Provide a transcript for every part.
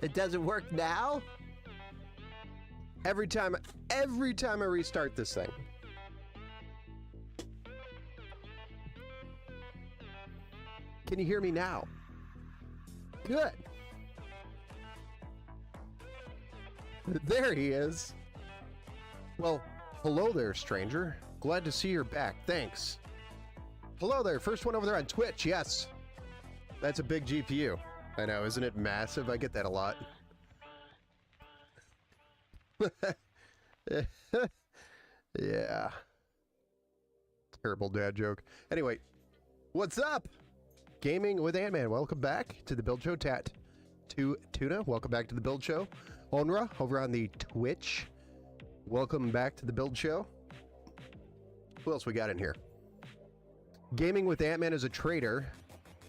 It doesn't work now? Every time I restart this thing. Can you hear me now? Good. There he is. Well, hello there, stranger. Glad to see you're back. Thanks. Hello there. First one over there on Twitch. Yes. That's a big GPU. I know. Isn't it massive? I get that a lot. Yeah. Terrible dad joke. Anyway, what's up? Gaming with Ant-Man. Welcome back to the Build Show. Tuna, welcome back to the Build Show. Onra, over on the Twitch. Welcome back to the Build Show. Who else we got in here? Gaming with Ant-Man is a trader.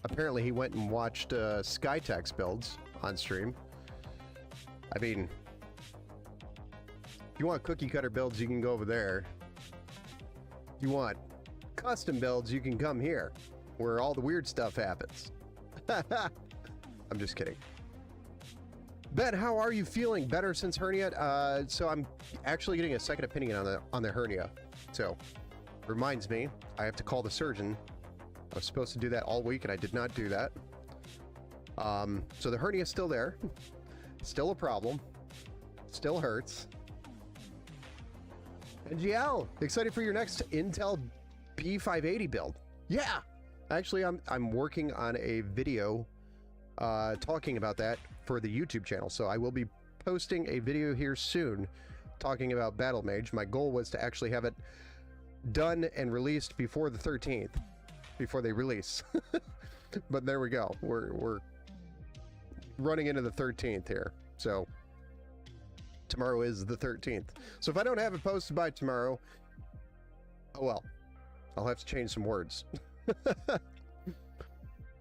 Apparently he went and watched Skytex builds on stream. I mean, if you want cookie cutter builds, you can go over there. If you want custom builds, you can come here, where all the weird stuff happens. I'm just kidding. Ben, how are you feeling? Better since hernia? So I'm actually getting a second opinion on the hernia. So, reminds me, I have to call the surgeon. I was supposed to do that all week, and I did not do that. So the hernia is still there. Still a problem. Still hurts. NGL, excited for your next Intel B580 build. Yeah! Actually, I'm working on a video talking about that for the YouTube channel. So I will be posting a video here soon talking about Battlemage. My goal was to actually have it done and released before the 13th, before they release. But there we go. We're running into the 13th here. So tomorrow is the 13th. So if I don't have it posted by tomorrow, oh well. I'll have to change some words.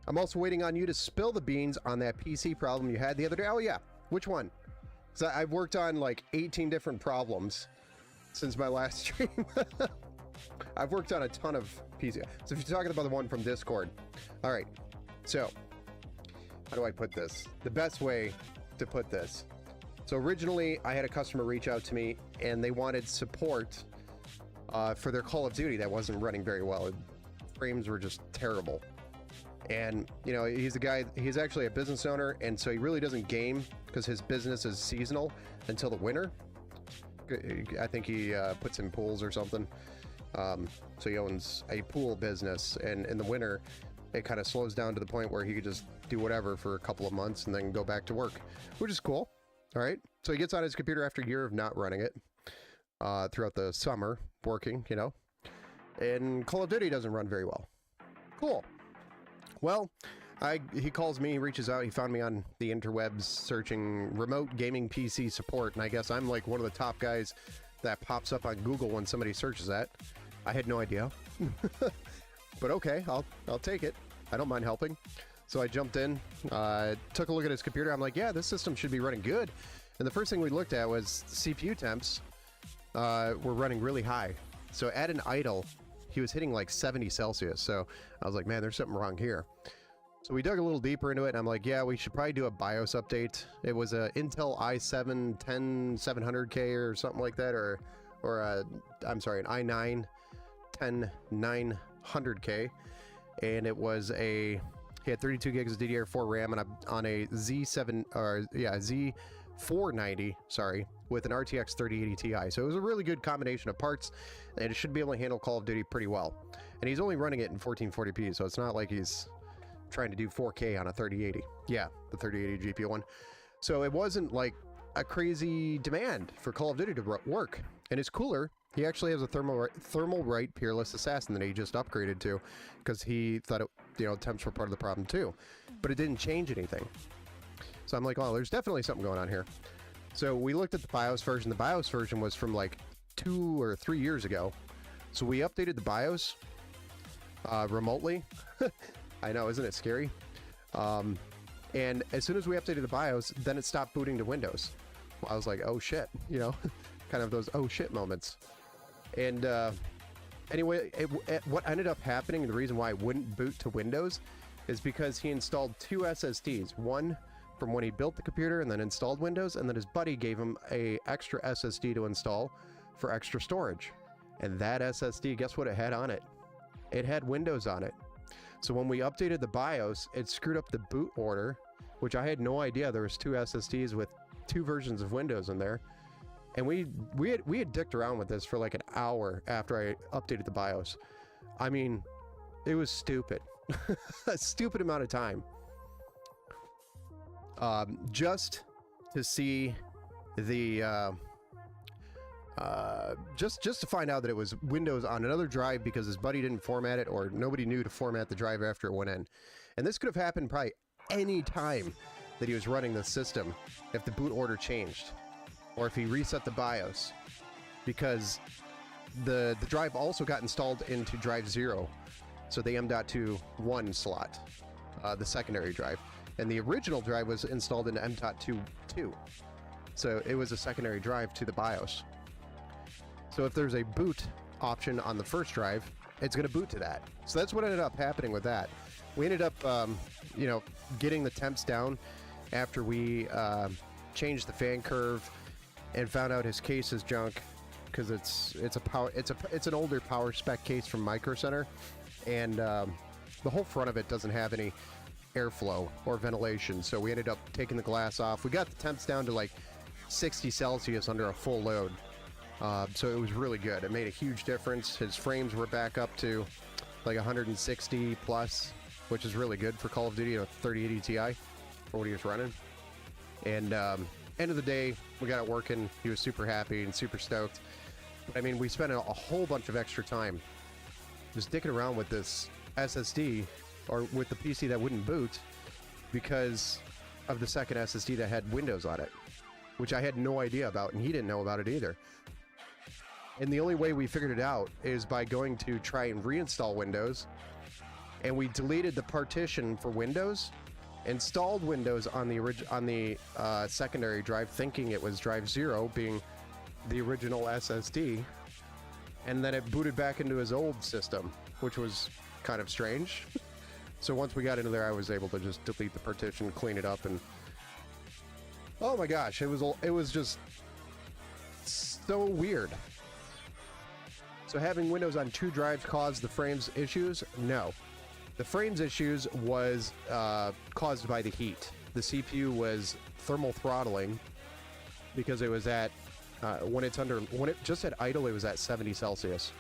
I'm also waiting on you to spill the beans on that PC problem you had the other day. Oh yeah, which one? So I've worked on like 18 different problems since my last stream. I've worked on a ton of PC. So if you're talking about the one from Discord, all right. So how do I put this? The best way to put this. So originally I had a customer reach out to me and they wanted support for their Call of Duty that wasn't running very well. Frames were just terrible. And, you know, he's a guy, he's actually a business owner, and so he really doesn't game because his business is seasonal until the winter. I think he puts in pools or something. So he owns a pool business, and in the winter, it kind of slows down to the point where he could just do whatever for a couple of months and then go back to work, which is cool. All right. So he gets on his computer after a year of not running it throughout the summer, working, you know, and Call of Duty doesn't run very well. Cool. Well, he calls me, he reaches out, he found me on the interwebs searching remote gaming PC support, and I guess I'm like one of the top guys that pops up on Google when somebody searches that. I had no idea. But okay, I'll take it. I don't mind helping. So I jumped in, took a look at his computer. I'm like, yeah, this system should be running good. And the first thing we looked at was CPU temps were running really high. So at an idle, he was hitting like 70 Celsius. So I was like, man, there's something wrong here. So we dug a little deeper into it, and I'm like, yeah, we should probably do a BIOS update. It was a Intel i7 10700K or something like that, or I'm sorry, an i9 10900K, and it was he had 32 gigs of DDR4 RAM and on a Z490, sorry, with an RTX 3080 Ti. So it was a really good combination of parts, and it should be able to handle Call of Duty pretty well. And he's only running it in 1440p, so it's not like he's trying to do 4K on a 3080. Yeah, the 3080 GPU one. So it wasn't like a crazy demand for Call of Duty to work. And his cooler, he actually has a Thermalright Peerless Assassin that he just upgraded to, because he thought it, you know, temps were part of the problem too. But it didn't change anything. So I'm like, oh, there's definitely something going on here. So we looked at the BIOS version. The BIOS version was from like 2 or 3 years ago. So we updated the BIOS remotely. I know, isn't it scary? And as soon as we updated the BIOS, then it stopped booting to Windows. I was like, oh shit, you know, kind of those oh shit moments. And anyway, what ended up happening, the reason why it wouldn't boot to Windows, is because he installed 2 SSDs, one from when he built the computer and then installed Windows, and then his buddy gave him a extra SSD to install for extra storage. And that SSD, guess what it had on it? It had Windows on it. So when we updated the BIOS, it screwed up the boot order, which I had no idea there was 2 SSDs with 2 versions of Windows in there. And we had dicked around with this for like an hour after I updated the BIOS. I mean, it was stupid. A stupid amount of time. Just to see the just to find out that it was Windows on another drive because his buddy didn't format it, or nobody knew to format the drive after it went in. And this could have happened probably any time that he was running the system if the boot order changed, or if he reset the BIOS, because the drive also got installed into drive 0, so the M.2 1 slot, the secondary drive, and the original drive was installed into M.2 2, so it was a secondary drive to the BIOS. So if there's a boot option on the first drive, it's going to boot to that. So that's what ended up happening with that. We ended up, you know, getting the temps down after we changed the fan curve and found out his case is junk, because it's an older power spec case from Micro Center, and the whole front of it doesn't have any airflow or ventilation. So we ended up taking the glass off. We got the temps down to like 60 Celsius under a full load. So it was really good. It made a huge difference. His frames were back up to like 160 plus, which is really good for Call of Duty, a 3080 Ti for what he was running. And end of the day, we got it working. He was super happy and super stoked. But I mean, we spent a whole bunch of extra time just dicking around with this SSD, or with the PC that wouldn't boot, because of the second SSD that had Windows on it, which I had no idea about, and he didn't know about it either. And the only way we figured it out is by going to try and reinstall Windows, and we deleted the partition for Windows, installed Windows on the secondary drive, thinking it was drive 0 being the original SSD, and then it booted back into his old system, which was kind of strange. So once we got into there, I was able to just delete the partition, clean it up, and oh my gosh, it was just so weird. So having Windows on 2 drives caused the frames issues? No. The frames issues was caused by the heat. The CPU was thermal throttling because it was at when it just at idle, it was at 70 Celsius.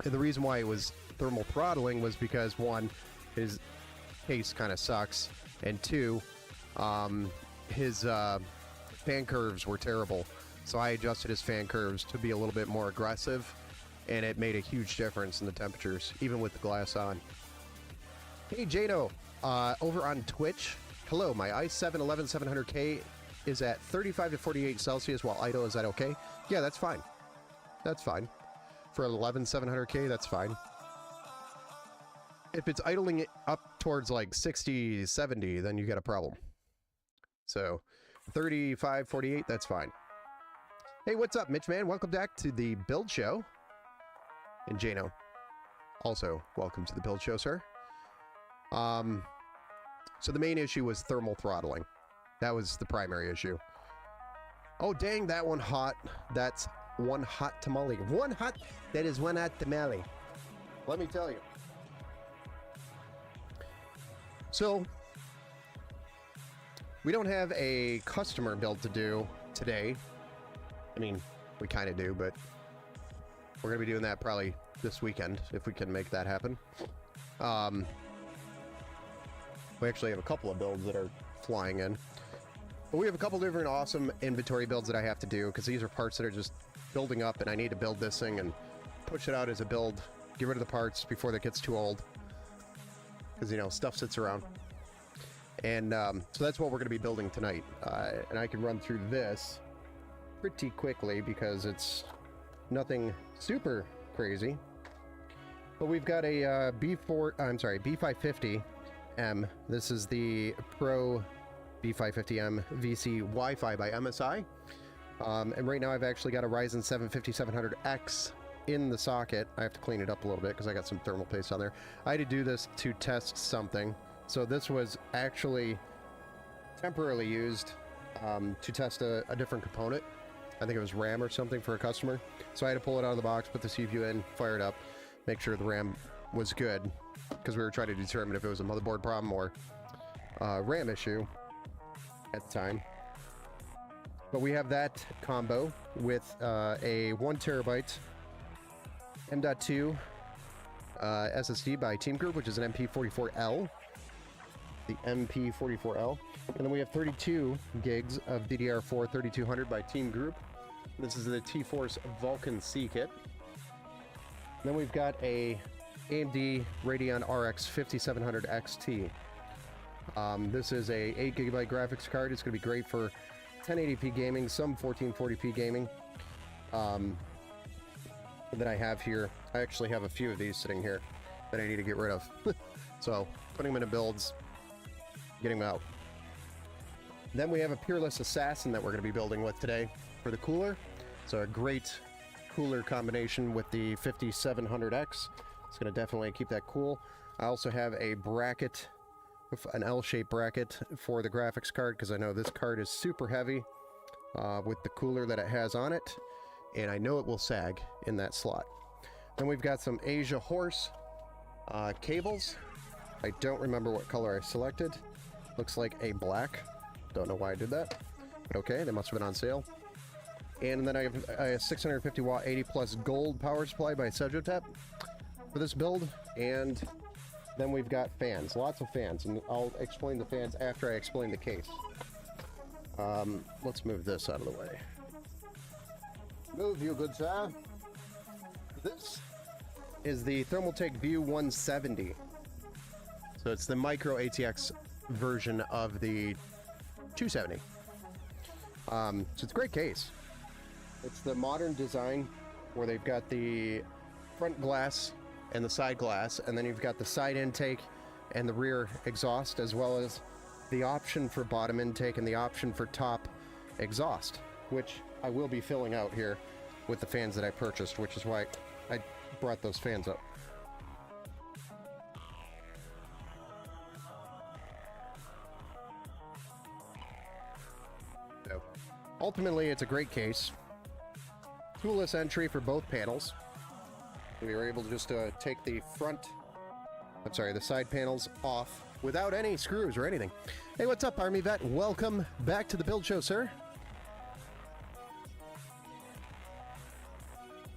And the reason why it was thermal throttling was because, one, his case kind of sucks, and 2, his fan curves were terrible. So I adjusted his fan curves to be a little bit more aggressive, and it made a huge difference in the temperatures, even with the glass on. Hey Jano, over on Twitch, hello, my i7 11700K is at 35 to 48 Celsius while idle. Is that okay? Yeah, that's fine. That's fine. For 11700K, that's fine. If it's idling it up towards like 60, 70, then you got a problem. So 35, 48, that's fine. Hey, what's up, Mitch man? Welcome back to the Build Show. And Jano, also welcome to the Build Show, sir. So the main issue was thermal throttling. That was the primary issue. Oh, dang, that one hot. That's one hot tamale. That is one hot tamale. Let me tell you. So, we don't have a customer build to do today. I mean, we kind of do, but we're going to be doing that probably this weekend, if we can make that happen. We actually have a couple of builds that are flying in. But we have a couple different awesome inventory builds that I have to do, because these are parts that are just building up, and I need to build this thing and push it out as a build. Get rid of the parts before that gets too old. Because, you know, stuff sits around. And so that's what we're going to be building tonight. And I can run through this pretty quickly because it's nothing super crazy. But we've got a B550M. This is the Pro B550M VC Wi-Fi by MSI. And right now I've actually got a Ryzen 7 5700X in the socket. I have to clean it up a little bit because I got some thermal paste on there. I had to do this to test something. So this was actually temporarily used to test a different component. I think it was RAM or something for a customer. So I had to pull it out of the box, put the CPU in, fire it up, make sure the RAM was good, because we were trying to determine if it was a motherboard problem or RAM issue at the time. But we have that combo with a 1 terabyte M.2 SSD by Team Group, which is an MP44L. The MP44L. And then we have 32 gigs of DDR4 3200 by Team Group. This is the T-Force Vulcan C kit. And then we've got a AMD Radeon RX 5700 XT. This is a 8GB graphics card. It's going to be great for 1080p gaming, some 1440p gaming. That I have here. I actually have a few of these sitting here that I need to get rid of. So, putting them into builds, getting them out. Then we have a Peerless Assassin that we're going to be building with today for the cooler. So a great cooler combination with the 5700X. It's going to definitely keep that cool. I also have a bracket, an L-shaped bracket for the graphics card, because I know this card is super heavy with the cooler that it has on it, and I know it will sag in that slot. Then we've got some Asia Horse cables. I don't remember what color I selected. Looks like a black. Don't know why I did that, but okay, they must have been on sale. And then I have a 650 watt 80 plus gold power supply by Sejotep for this build. And then we've got fans, lots of fans, and I'll explain the fans after I explain the case. Let's move this out of the way. Move, you good sir. This is the Thermaltake View 170. So it's the micro ATX version of the 270. So it's a great case. It's the modern design where they've got the front glass and the side glass, and then you've got the side intake and the rear exhaust, as well as the option for bottom intake and the option for top exhaust, which I will be filling out here with the fans that I purchased, which is why I brought those fans up. So, ultimately, it's a great case. Toolless entry for both panels. We were able to just take the the side panels off without any screws or anything. Hey, what's up, Army Vet? Welcome back to the build show, sir.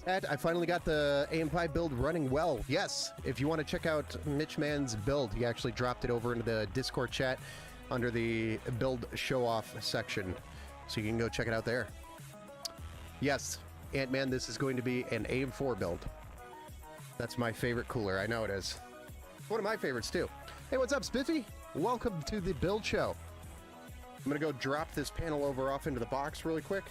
Ed, I finally got the AM5 build running well. Yes, if you want to check out Mitch Mann's build, he actually dropped it over into the Discord chat under the build show-off section. So you can go check it out there. Yes, Ant-Man, this is going to be an AM4 build. That's my favorite cooler. I know it is. One of my favorites, too. Hey, what's up, Spiffy? Welcome to the build show. I'm going to go drop this panel over off into the box really quick.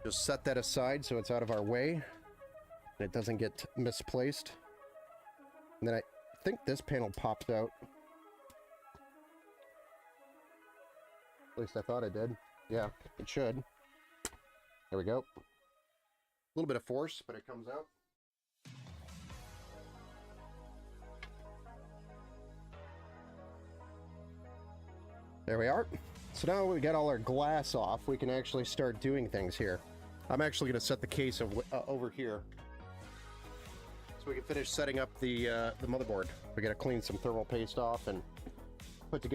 Just set that aside so it's out of our way and it doesn't get misplaced. And then I think this panel pops out. At least I thought it did. Yeah, it should. There we go. A little bit of force, but it comes out. There we are. So now we got all our glass off, we can actually start doing things here. I'm actually going to set the case over here, so we can finish setting up the motherboard. We got to clean some thermal paste off and put the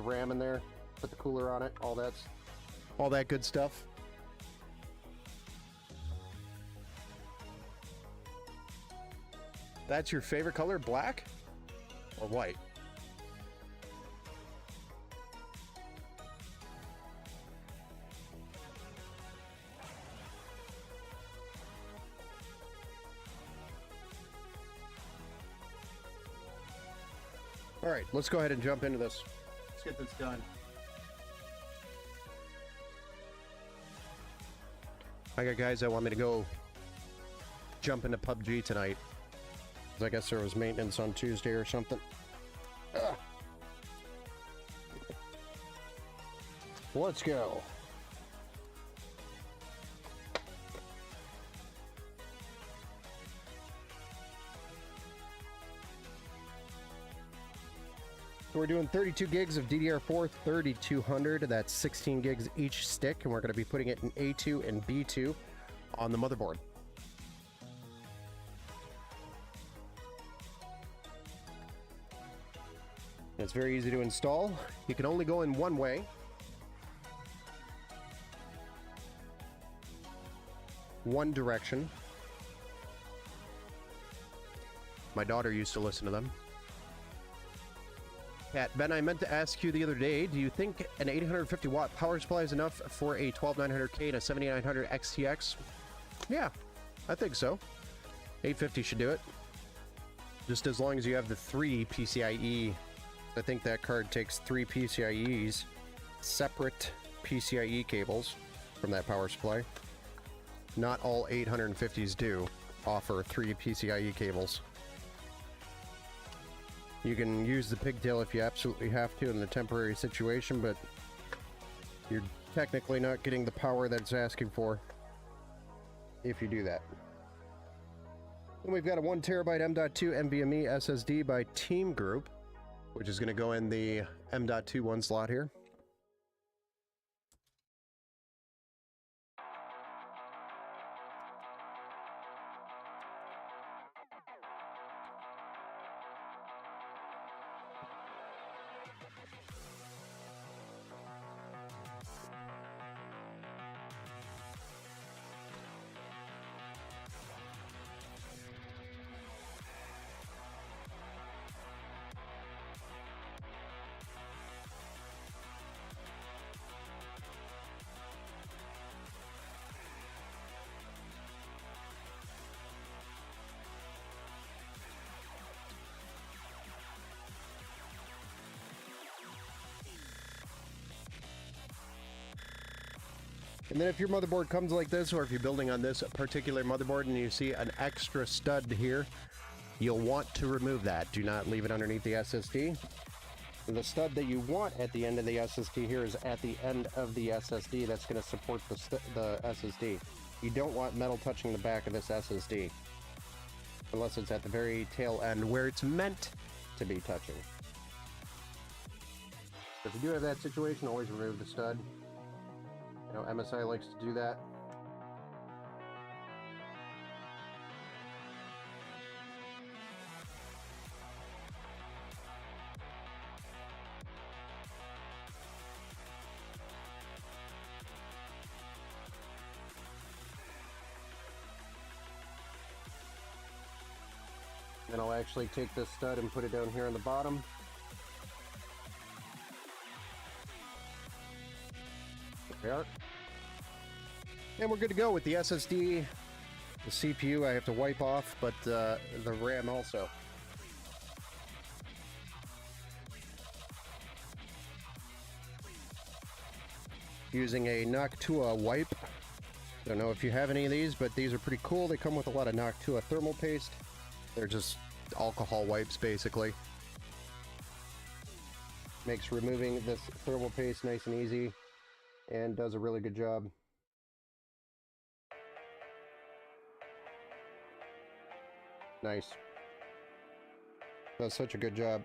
RAM in there, put the cooler on it, all that good stuff. That's your favorite color, black or white? All right, let's go ahead and jump into this. Let's get this done. I got guys that want me to go jump into PUBG tonight. I guess there was maintenance on Tuesday or something. Ugh. Let's go. So we're doing 32 gigs of DDR4 3200. That's 16 gigs each stick, and we're going to be putting it in A2 and B2 on the motherboard. It's very easy to install. You can only go in one way. One direction. My daughter used to listen to them. Cat, Ben, I meant to ask you the other day, do you think an 850 watt power supply is enough for a 12900K and a 7900 XTX? Yeah, I think so. 850 should do it. Just as long as you have the 3 PCIe. I think that card takes 3 PCIe's, separate PCIe cables from that power supply. Not all 850s do offer 3 PCIe cables. You can use the pigtail if you absolutely have to in a temporary situation, but you're technically not getting the power that it's asking for if you do that. Then we've got a 1 terabyte M.2 NVMe SSD by Team Group, which is going to go in the M.2 one slot here. And then if your motherboard comes like this, or if you're building on this particular motherboard and you see an extra stud here, you'll want to remove that. Do not leave it underneath the SSD. And the stud that you want at the end of the SSD here is at the end of the SSD. That's going to support the SSD. You don't want metal touching the back of this SSD. Unless it's at the very tail end where it's meant to be touching. If you do have that situation, always remove the stud. You know, MSI likes to do that. Then I'll actually take this stud and put it down here on the bottom. There we are. And we're good to go with the SSD. The CPU I have to wipe off, but the RAM also. Using a Noctua wipe. Don't know if you have any of these, but these are pretty cool. They come with a lot of Noctua thermal paste. They're just alcohol wipes, basically. Makes removing this thermal paste nice and easy, and does a really good job. Nice. Does such a good job.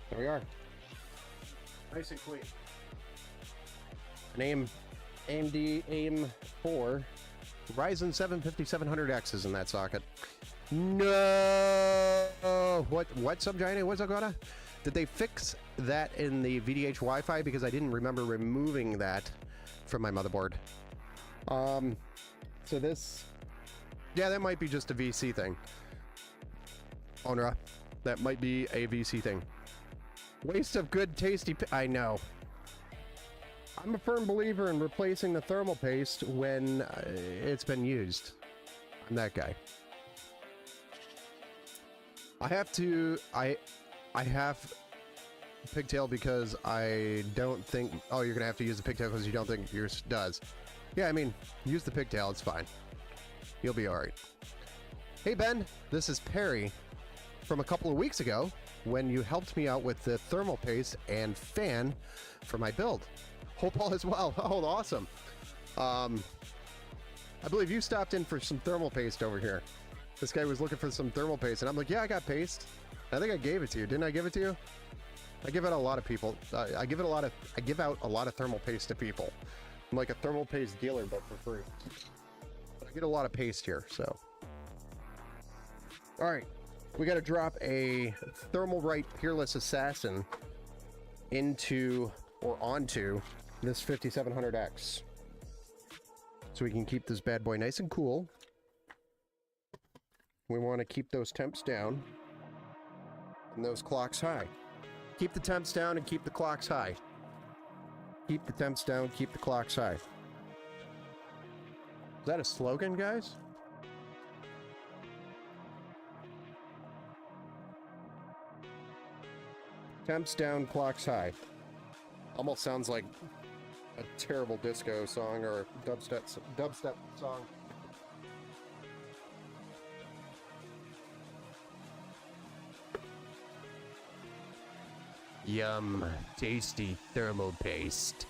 There we are. Nice and clean. An AMD AIM4 Ryzen 7 5700X is in that socket. No! What Subgiant? What's that gonna? Did they fix that in the VDH Wi-Fi? Because I didn't remember removing that from my motherboard. So this... Yeah, that might be just a VC thing. Onra, that might be a VC thing. Waste of good, tasty... I know. I'm a firm believer in replacing the thermal paste when it's been used. I'm that guy. I have to... I have pigtail because I don't think... Oh, you're going to have to use the pigtail because you don't think yours does. Yeah, I mean, use the pigtail, it's fine. You'll be alright. Hey Ben, this is Perry from a couple of weeks ago when you helped me out with the thermal paste and fan for my build. Hope all is well. Oh, awesome. I believe you stopped in for some thermal paste over here. This guy was looking for some thermal paste, and I'm like, yeah, I got paste. I think I gave it to you. Didn't I give it to you? I give it a lot of people. I give out a lot of thermal paste to people. I'm like a thermal paste dealer, but for free. I get a lot of paste here, so. All right, we got to drop a Thermalright Peerless Assassin into or onto this 5700X, so we can keep this bad boy nice and cool. We want to keep those temps down and those clocks high. Keep the temps down and keep the clocks high. Keep the temps down, keep the clocks high. Is that a slogan, guys? Temps down, clocks high. Almost sounds like a terrible disco song or a dubstep song. Yum, tasty thermal paste.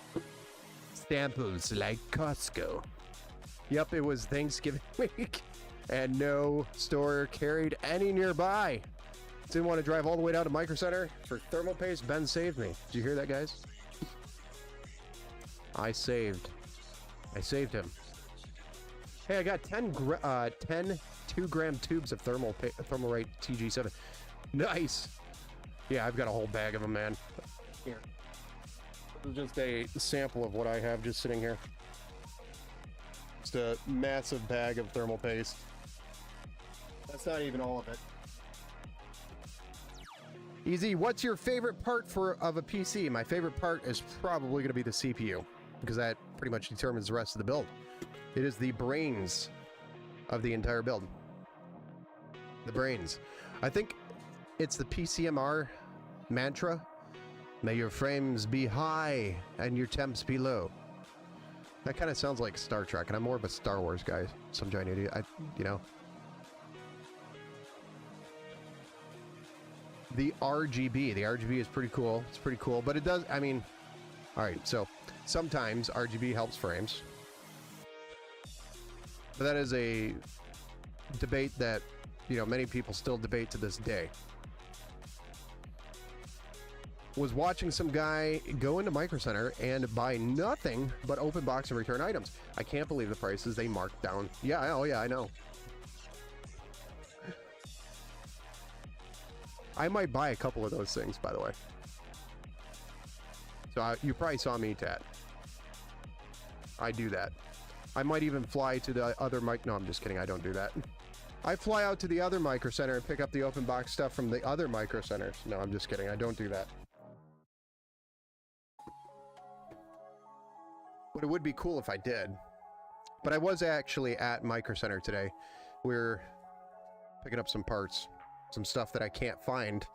Samples like Costco. Yep, it was Thanksgiving week, and no store carried any nearby. Didn't want to drive all the way down to Micro Center for thermal paste. Ben saved me. Did you hear that, guys? I saved him. Hey, I got 10 2-gram tubes of Thermalright TG7. Nice. Yeah, I've got a whole bag of them, man. Here. This is just a sample of what I have just sitting here. Just a massive bag of thermal paste. That's not even all of it. Easy, what's your favorite part of a PC? My favorite part is probably going to be the CPU, because that pretty much determines the rest of the build. It is the brains of the entire build. The brains. I think it's the PCMR mantra. May your frames be high and your temps be low. That kind of sounds like Star Trek, and I'm more of a Star Wars guy. Some giant idiot. You know. The RGB. The RGB is pretty cool. It's pretty cool, but it does, I mean, all right, so sometimes RGB helps frames. But that is a debate that, you know, many people still debate to this day. Was watching some guy go into Micro Center and buy nothing but open box and return items. I can't believe the prices they marked down. Yeah, oh yeah, I know. I might buy a couple of those things, by the way. So you probably saw me, Tat. I do that. I might even fly to the other mic. No, I'm just kidding. I don't do that. I fly out to the other Micro Center and pick up the open box stuff from the other Micro Centers. No, I'm just kidding. I don't do that. But it would be cool if I did. But I was actually at Micro Center today. We're picking up some parts. Some stuff that I can't find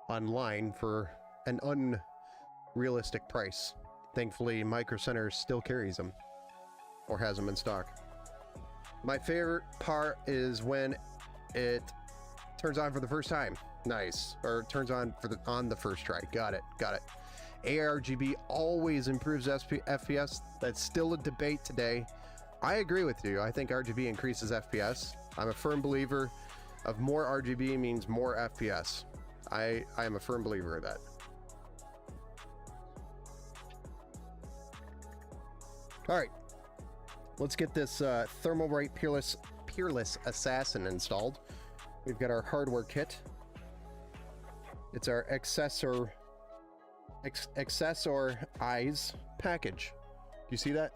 online for an unrealistic price. Thankfully, Micro Center still carries them. Or has them in stock. My favorite part is when it turns on for the first time. Nice. Or turns on on the first try. Got it. ARGB always improves FPS. That's still a debate today. I agree with you. I think RGB increases FPS. I'm a firm believer of more RGB means more FPS. I am a firm believer of that. All right. Let's get this Thermalright Peerless Assassin installed. We've got our hardware kit. It's our accessor eyes package. Do you see that?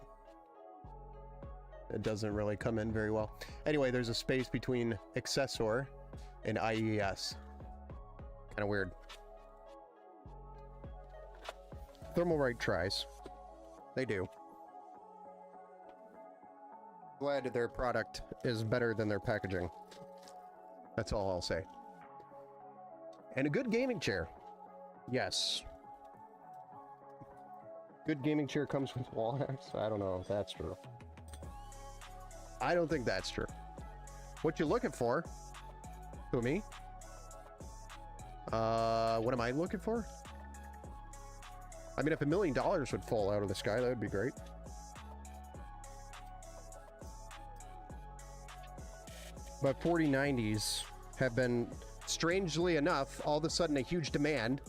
It doesn't really come in very well. Anyway, there's a space between accessor and IES. Kind of weird. Thermalright tries. They do. Glad their product is better than their packaging. That's all I'll say. And a good gaming chair. Yes. Good gaming chair comes with wall hacks. I don't know if that's true. I don't think that's true. What you looking for? Who, me? What am I looking for? I mean, if $1 million would fall out of the sky, that would be great. But 4090s have been, strangely enough, all of a sudden a huge demand.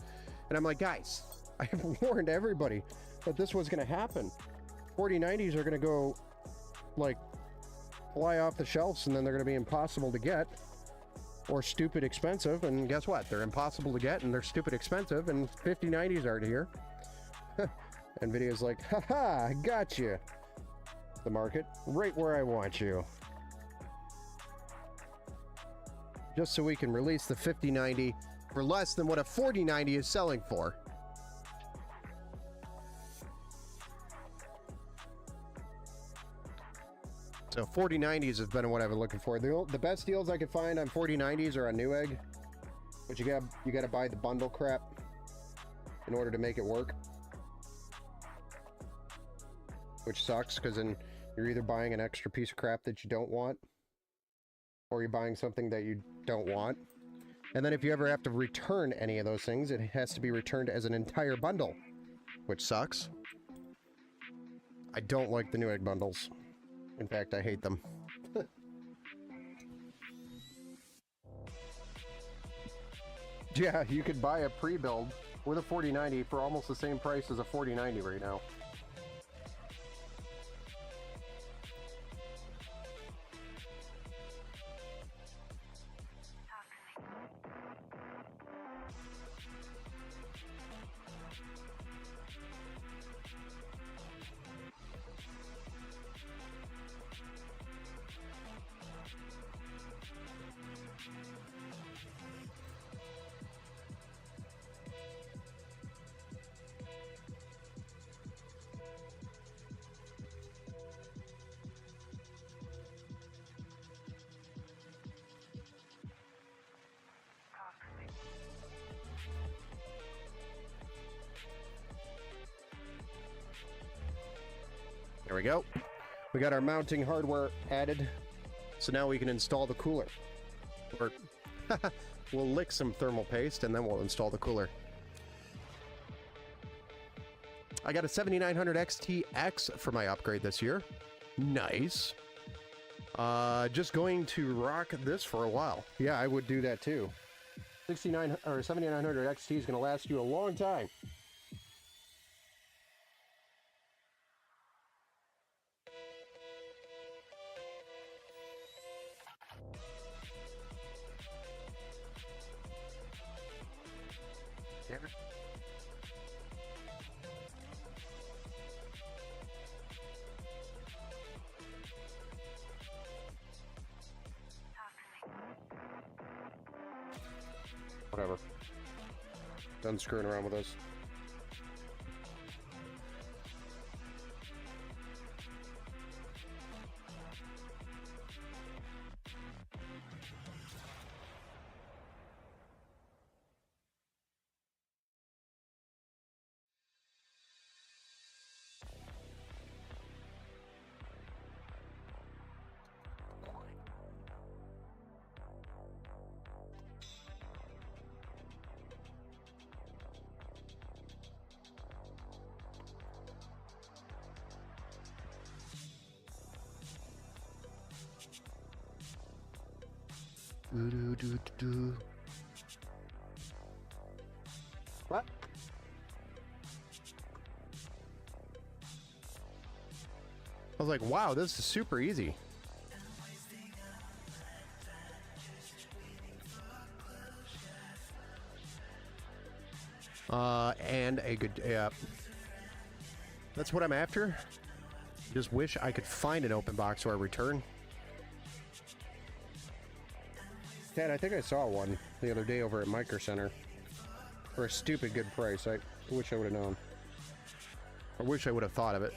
And I'm like, guys, I have warned everybody that this was going to happen. 4090s are going to go, like, fly off the shelves, and then they're going to be impossible to get. Or stupid expensive. And guess what? They're impossible to get, and they're stupid expensive, and 5090s aren't here. NVIDIA's like, haha, I got you. The market, right where I want you. Just so we can release the 5090 for less than what a 4090 is selling for. So 4090s has been what I've been looking for. The best deals I could find on 4090s are on Newegg, but you gotta buy the bundle crap in order to make it work, which sucks because then you're either buying an extra piece of crap that you don't want, or you're buying something that you don't want. And then if you ever have to return any of those things, it has to be returned as an entire bundle, which sucks. I don't like the Newegg bundles. In fact, I hate them. Yeah, you could buy a pre-build with a 4090 for almost the same price as a 4090 right now. There we go. We got our mounting hardware added, so now we can install the cooler. Or we'll lick some thermal paste and then we'll install the cooler. I got a 7900 XTX for my upgrade this year. Nice. Just going to rock this for a while. Yeah, I would do that too. 7900 XT is going to last you a long time. Whatever. Done screwing around with this. What? I was like, wow, this is super easy. And a good, yeah. That's what I'm after. Just wish I could find an open box or a return. Ted, I think I saw one the other day over at Micro Center for a stupid good price. I wish I would have known. I wish I would have thought of it.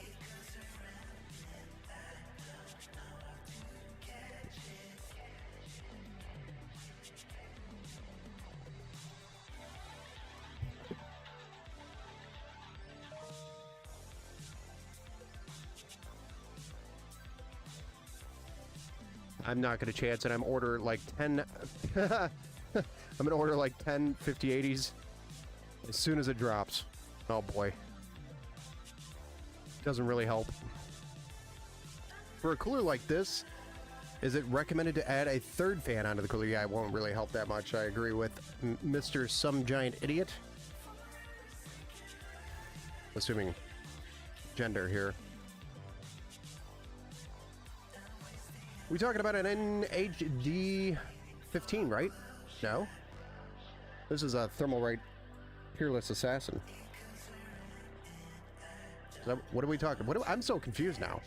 I'm not gonna chance it. I'm order like 10. I'm gonna order like 10 5080s as soon as it drops. Oh boy. Doesn't really help. For a cooler like this, is it recommended to add a third fan onto the cooler? Yeah, it won't really help that much. I agree with Mr. Some Giant Idiot. Assuming gender here. We talking about an NHD 15, right? No? This is a Thermalright Peerless Assassin. So what are we talking? I'm so confused now.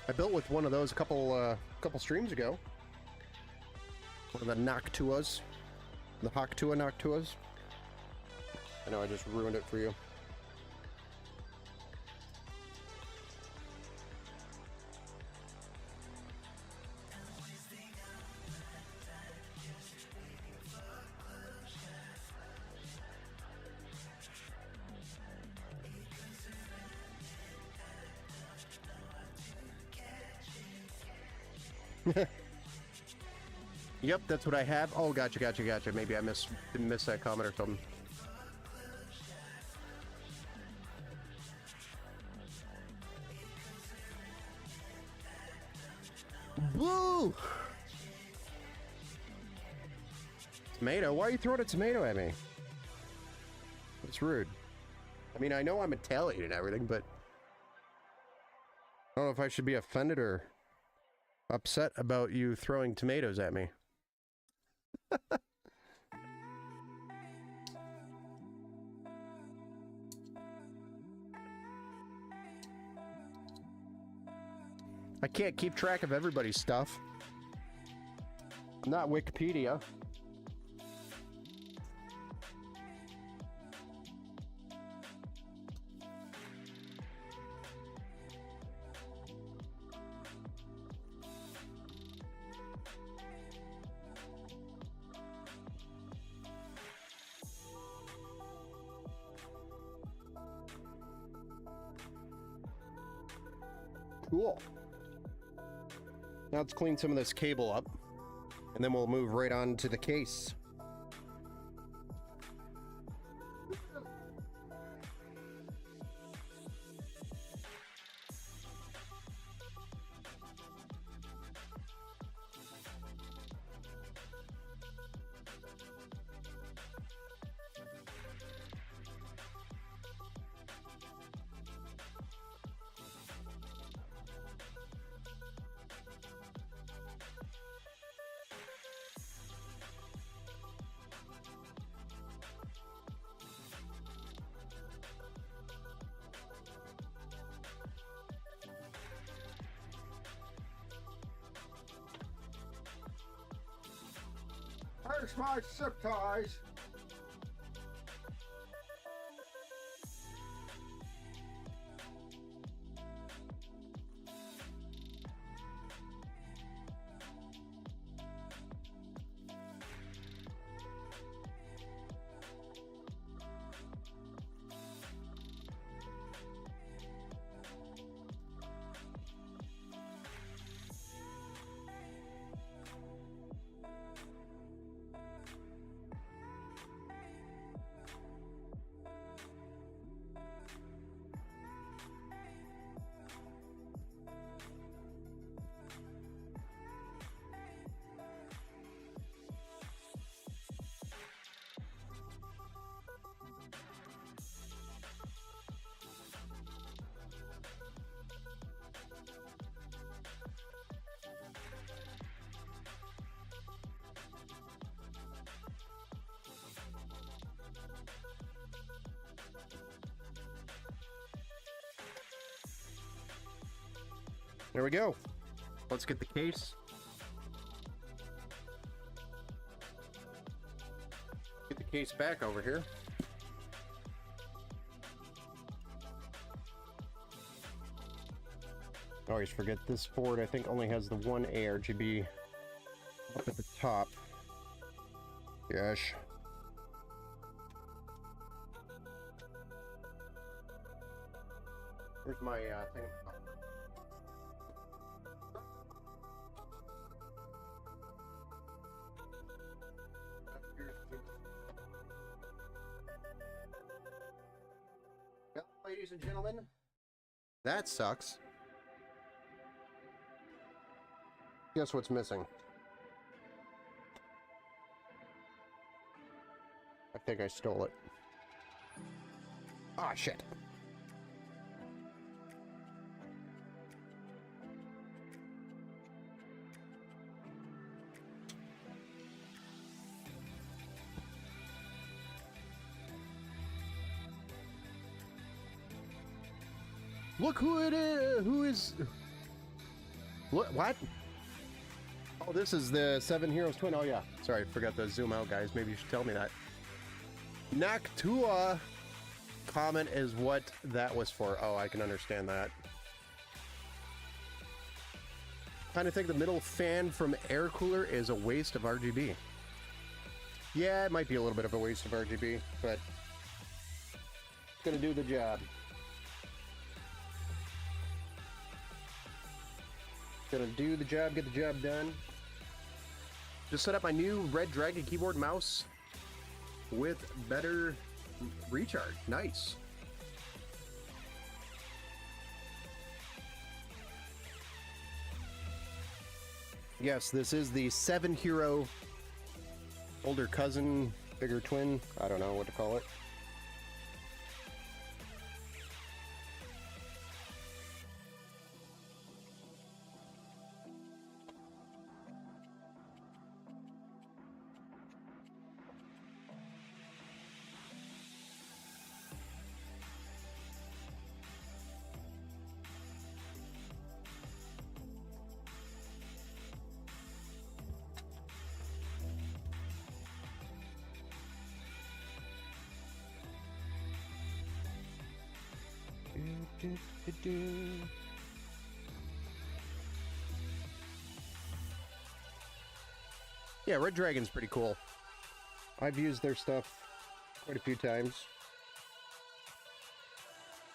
I built with one of those a couple streams ago. One of the Noctuas. The Hawktua Noctuas. I know I just ruined it for you. Yep, that's what I have. Oh, gotcha. Maybe I didn't miss that comment or something. Woo! Tomato? Why are you throwing a tomato at me? That's rude. I mean, I know I'm Italian and everything, but I don't know if I should be offended or upset about you throwing tomatoes at me. I can't keep track of everybody's stuff. I'm not Wikipedia. Cool. Now let's clean some of this cable up, and then we'll move right on to the case. Where's my zip ties? There we go. Let's get the case. Get the case back over here. I always forget this board, I think, only has the one ARGB up at the top. Gosh. Where's my thing? and gentlemen. That sucks. Guess what's missing? I think I stole it. Ah, shit. Look who it is! Who is... What? Oh, this is the Seven Heroes twin. Oh, yeah. Sorry, forgot to zoom out, guys. Maybe you should tell me that. Noctua comment is what that was for. Oh, I can understand that. Kind of think the middle fan from air cooler is a waste of RGB. Yeah, it might be a little bit of a waste of RGB, but it's gonna do the job. Gonna do the job, get the job done. Just set up my new Red Dragon keyboard and mouse with better recharge. Nice. Yes, this is the Seven Hero older cousin, bigger twin. I don't know what to call it. Yeah, Red Dragon's pretty cool. I've used their stuff quite a few times.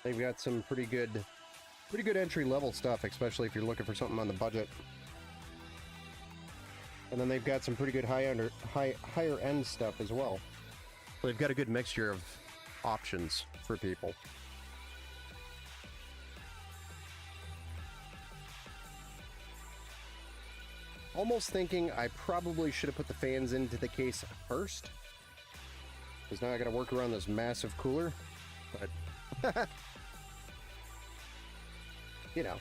They've got some pretty good entry-level stuff, especially if you're looking for something on the budget. And then they've got some pretty good higher-end stuff as well. So they've got a good mixture of options for people. Almost thinking I probably should have put the fans into the case first, because now I gotta work around this massive cooler, but you know.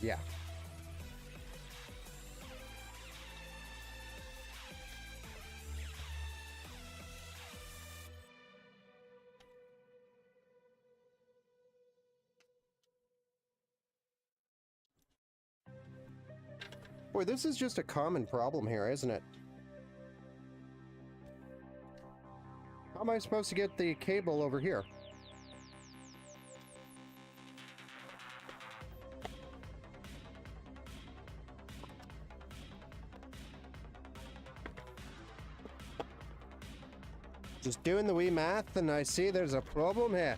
Yeah. Boy, this is just a common problem here, isn't it? How am I supposed to get the cable over here? Just doing the wee math, and I see there's a problem here.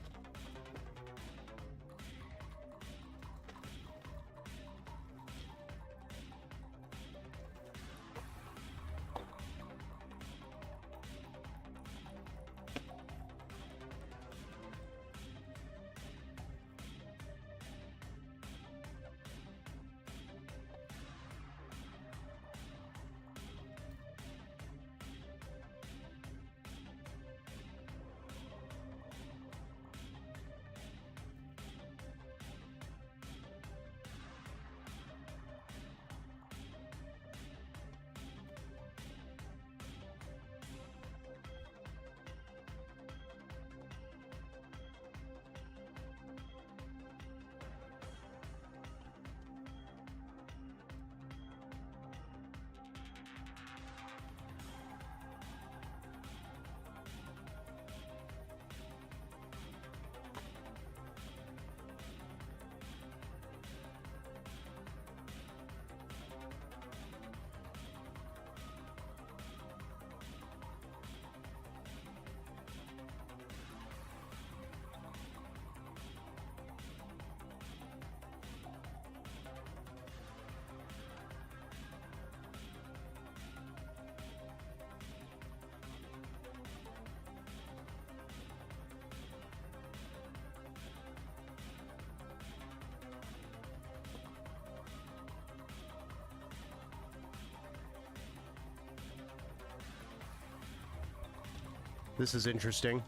This is interesting.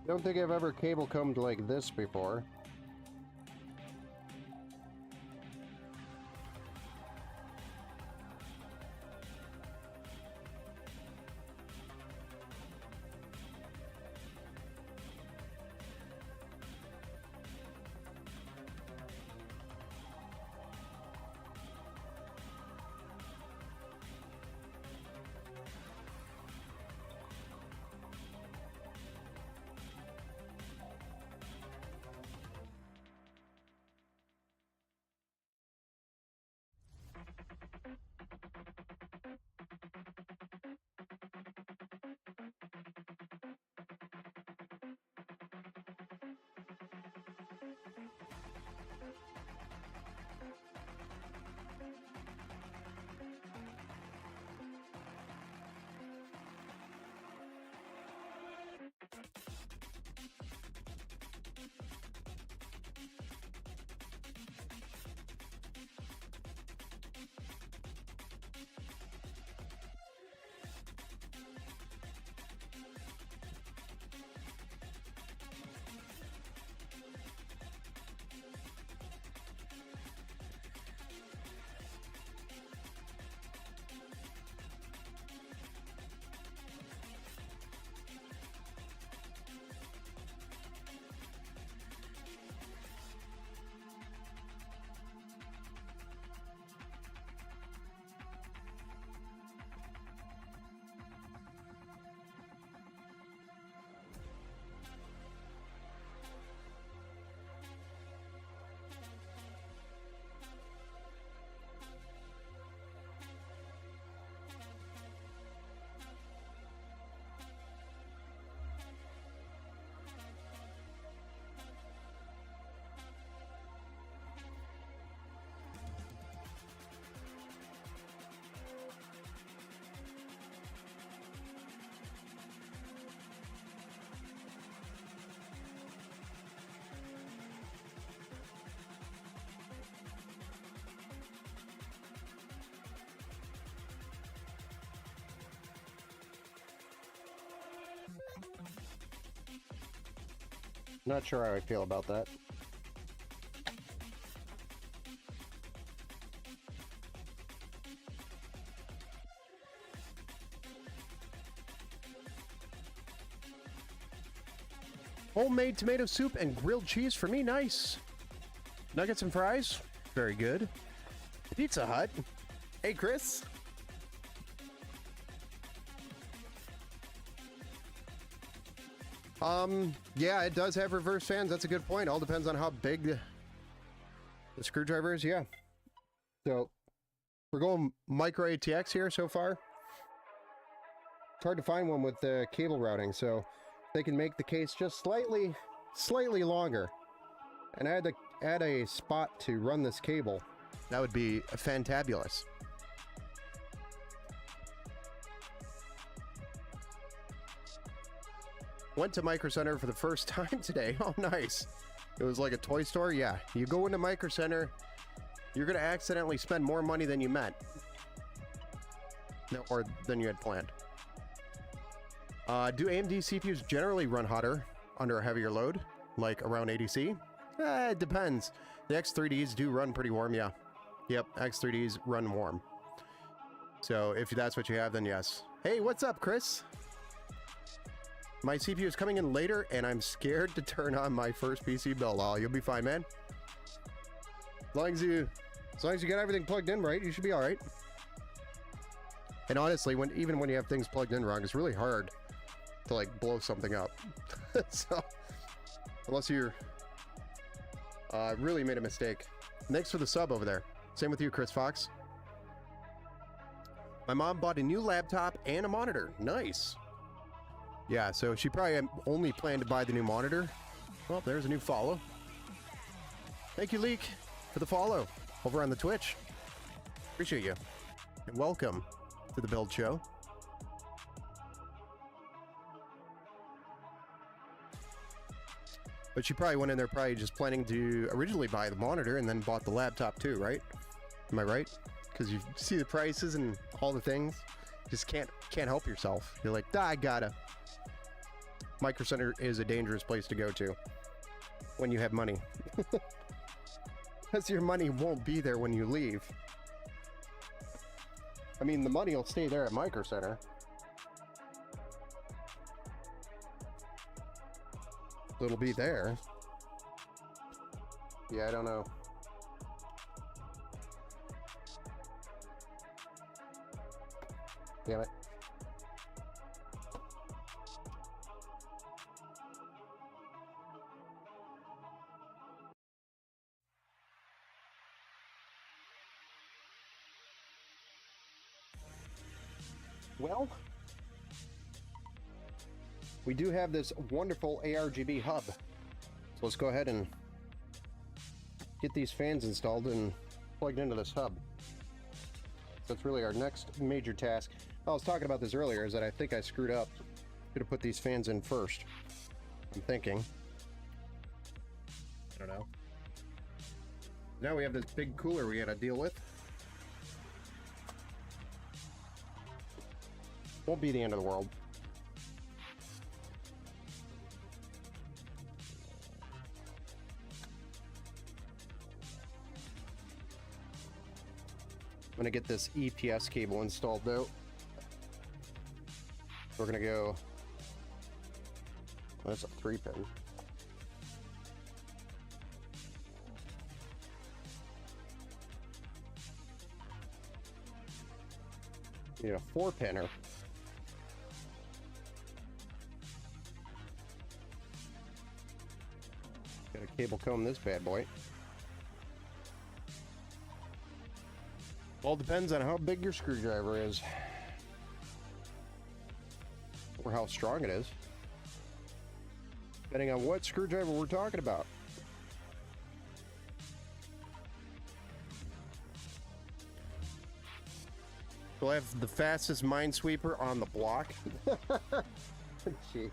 I don't think I've ever cable combed like this before. Not sure how I feel about that. Homemade tomato soup and grilled cheese for me, nice. Nuggets and fries, very good. Pizza Hut. Hey, Chris. Yeah, it does have reverse fans. That's a good point. All depends on how big the screwdriver is. Yeah. So we're going micro ATX here so far. It's hard to find one with the cable routing, so they can make the case just slightly longer. And I had to add a spot to run this cable. That would be fantabulous. Went to Micro Center for the first time today. Oh, nice. It was like a toy store. Yeah, you go into Micro Center, you're going to accidentally spend more money than you meant. No, or than you had planned. Do AMD CPUs generally run hotter under a heavier load, like around ADC? It depends. The X3Ds do run pretty warm, yeah. Yep, X3Ds run warm. So if that's what you have, then yes. Hey, what's up, Chris? My CPU is coming in later, and I'm scared to turn on my first PC build. Oh, you'll be fine, man. As long as you get everything plugged in right, you should be all right. And honestly, even when you have things plugged in wrong, it's really hard to like blow something up. So unless you're really made a mistake. Thanks for the sub over there. Same with you, Chris Fox. My mom bought a new laptop and a monitor. Nice. Yeah, so she probably only planned to buy the new monitor. Well, there's a new follow. Thank you, Leek, for the follow. over on the Twitch. Appreciate you. And welcome to the Build Show. But she probably went in there probably just planning to originally buy the monitor and then bought the laptop too, right? Am I right? Because you see the prices and all the things. Just can't help yourself. You're like, I gotta. Micro Center is a dangerous place to go to when you have money. Because your money won't be there when you leave. I mean, the money will stay there at Micro Center. It'll be there. Yeah, I don't know. Damn it. Well, we do have this wonderful ARGB hub. So let's go ahead and get these fans installed and plugged into this hub. So that's really our next major task. I was talking about this earlier, is that I think I screwed up. Should have put these fans in first. I'm thinking. I don't know. Now we have this big cooler we gotta deal with. Won't be the end of the world. I'm gonna get this EPS cable installed though. We're gonna go, well, that's a 3-pin. Need a 4-pinner. Gotta cable comb this bad boy. All depends on how big your screwdriver is. Or how strong it is. Depending on what screwdriver we're talking about. We'll have the fastest Minesweeper on the block. Jeez.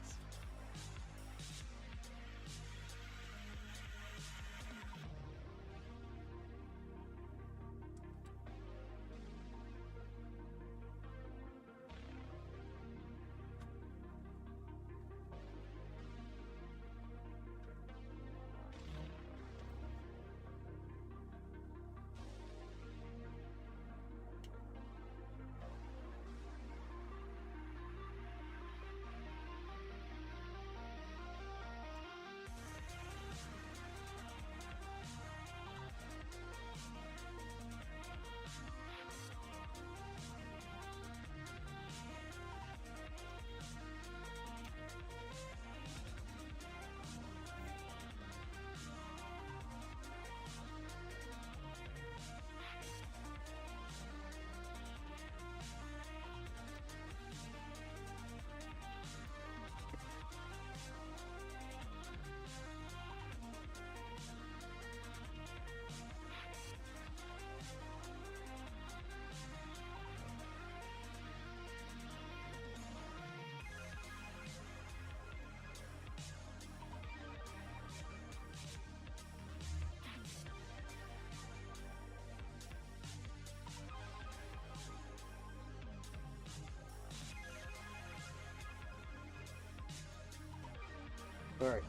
All right.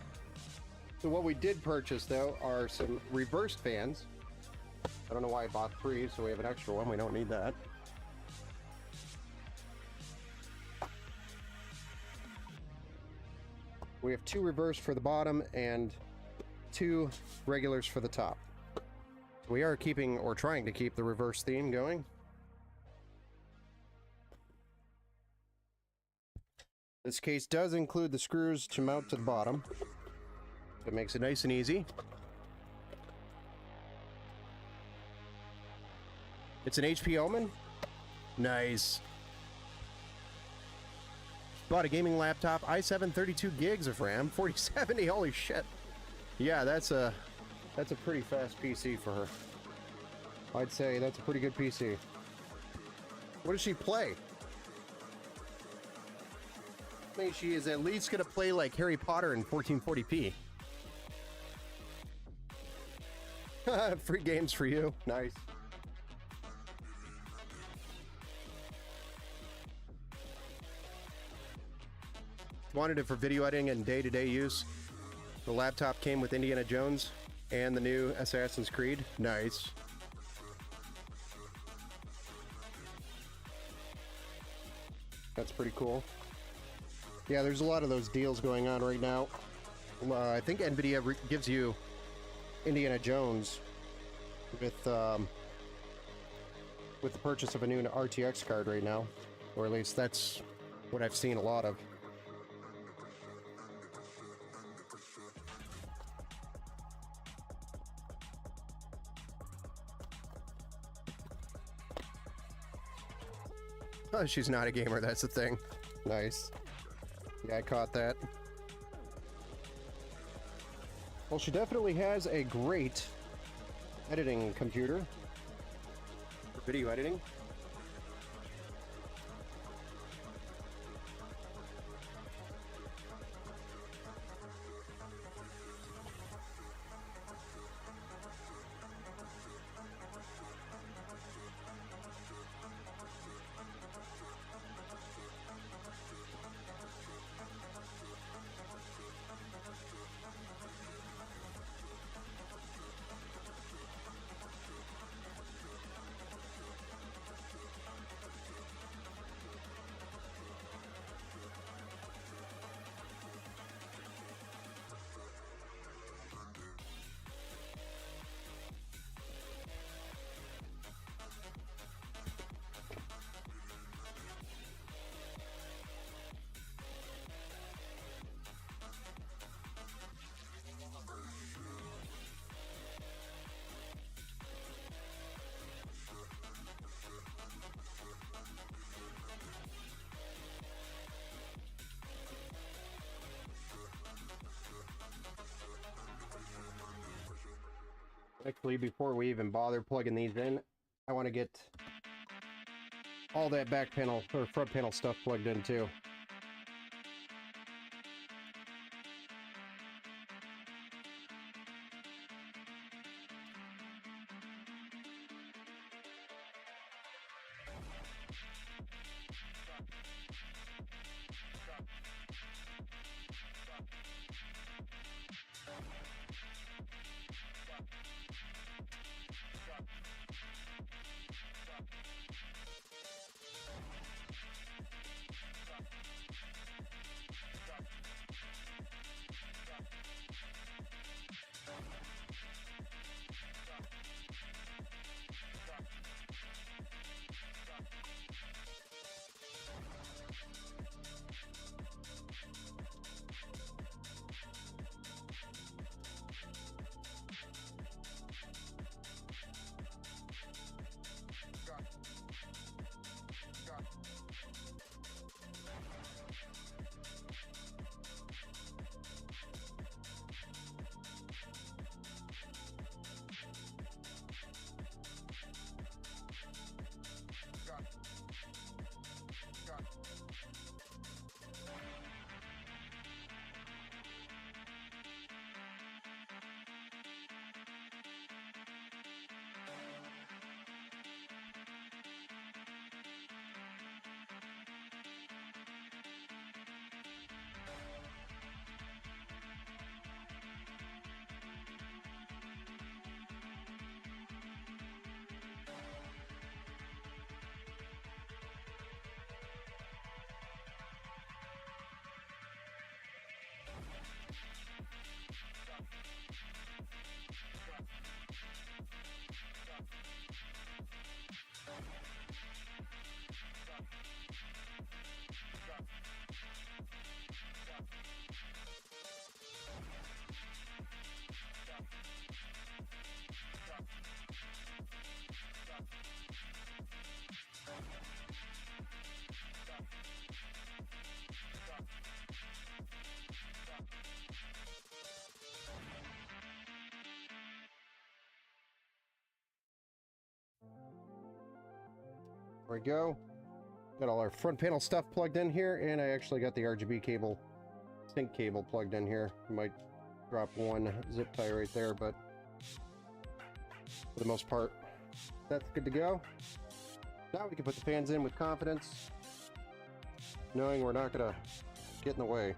So what we did purchase, though, are some reversed fans. I don't know why I bought 3, so we have an extra one. We don't need that. We have 2 reversed for the bottom and 2 regulars for the top. We are keeping, or trying to keep, the reverse theme going. This case does include the screws to mount to the bottom. It makes it nice and easy. It's an HP Omen. Nice. Bought a gaming laptop, i7 32 gigs of RAM, 4070. Holy shit. Yeah, that's a pretty fast PC for her. I'd say that's a pretty good PC. What does she play? I mean, she is at least gonna play like Harry Potter in 1440p. Free games for you. Nice. Wanted it for video editing and day-to-day use. The laptop came with Indiana Jones and the new Assassin's Creed. Nice. That's pretty cool. Yeah, there's a lot of those deals going on right now. I think NVIDIA gives you Indiana Jones with the purchase of a new RTX card right now, or at least that's what I've seen a lot of. Oh, she's not a gamer, that's the thing. Nice. Yeah, I caught that. Well, she definitely has a great editing computer for video editing. Actually, before we even bother plugging these in, I want to get all that back panel or front panel stuff plugged in too. There we go. Got all our front panel stuff plugged in here, and I actually got the RGB cable, sync cable plugged in here. Might drop one zip tie right there, but for the most part, that's good to go. Now we can put the fans in with confidence, knowing we're not gonna get in the way.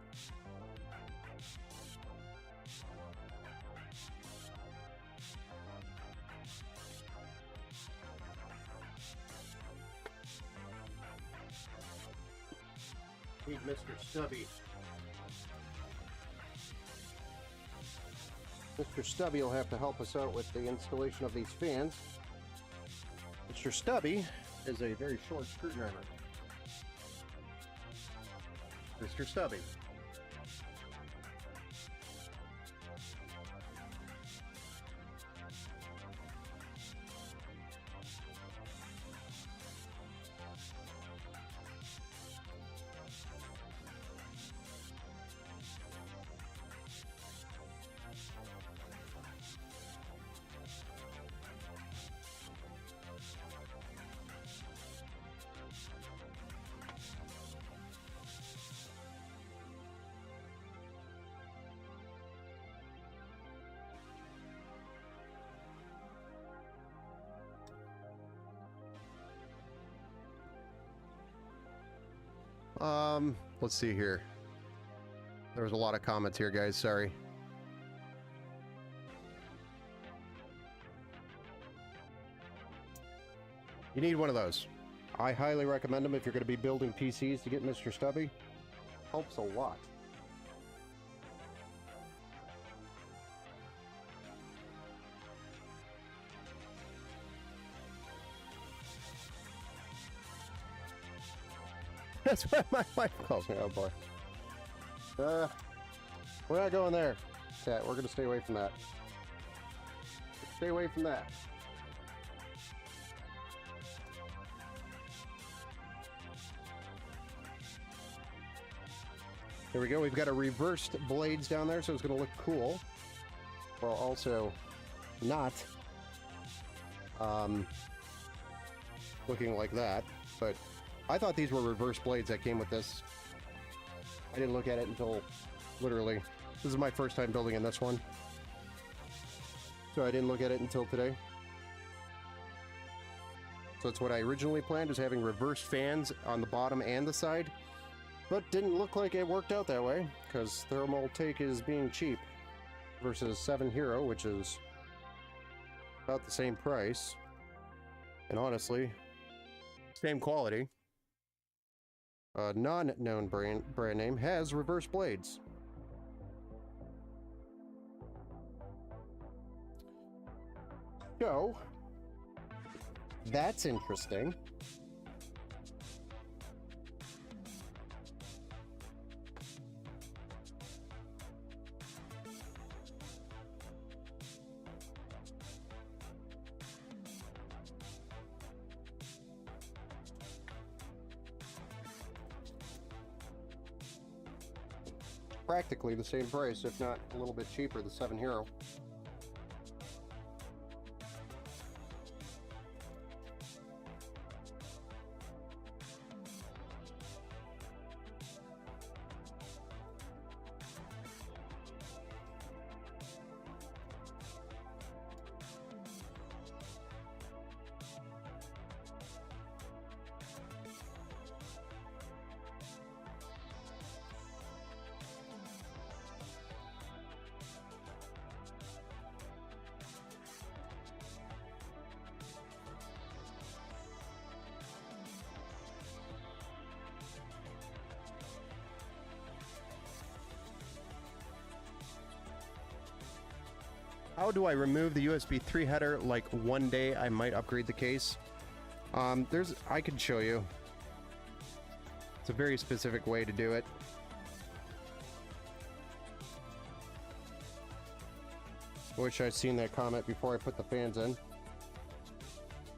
Need Mr. Stubby. Mr. Stubby will have to help us out with the installation of these fans. Mr. Stubby is a very short screwdriver. Mr. Stubby. Let's see here. There was a lot of comments here, guys. Sorry. You need one of those. I highly recommend them if you're going to be building PCs to get Mr. Stubby. Helps a lot. That's what my wife calls me. Oh boy. We're not going there, Cat. We're gonna stay away from that. Stay away from that. There we go. We've got a reversed blades down there, so it's gonna look cool. While also not looking like that, but I thought these were reverse blades that came with this. I didn't look at it until literally, this is my first time building in this one. So I didn't look at it until today. So it's what I originally planned, was having reverse fans on the bottom and the side. But didn't look like it worked out that way, because Thermaltake is being cheap versus 7 Hero, which is about the same price. And honestly, same quality. A non-known brand name has reverse blades. So, that's interesting. Practically the same price, if not a little bit cheaper, the 7 Hero. How do I remove the USB 3 header? Like, one day I might upgrade the case. I can show you. It's a very specific way to do it. I wish I'd seen that comment before I put the fans in.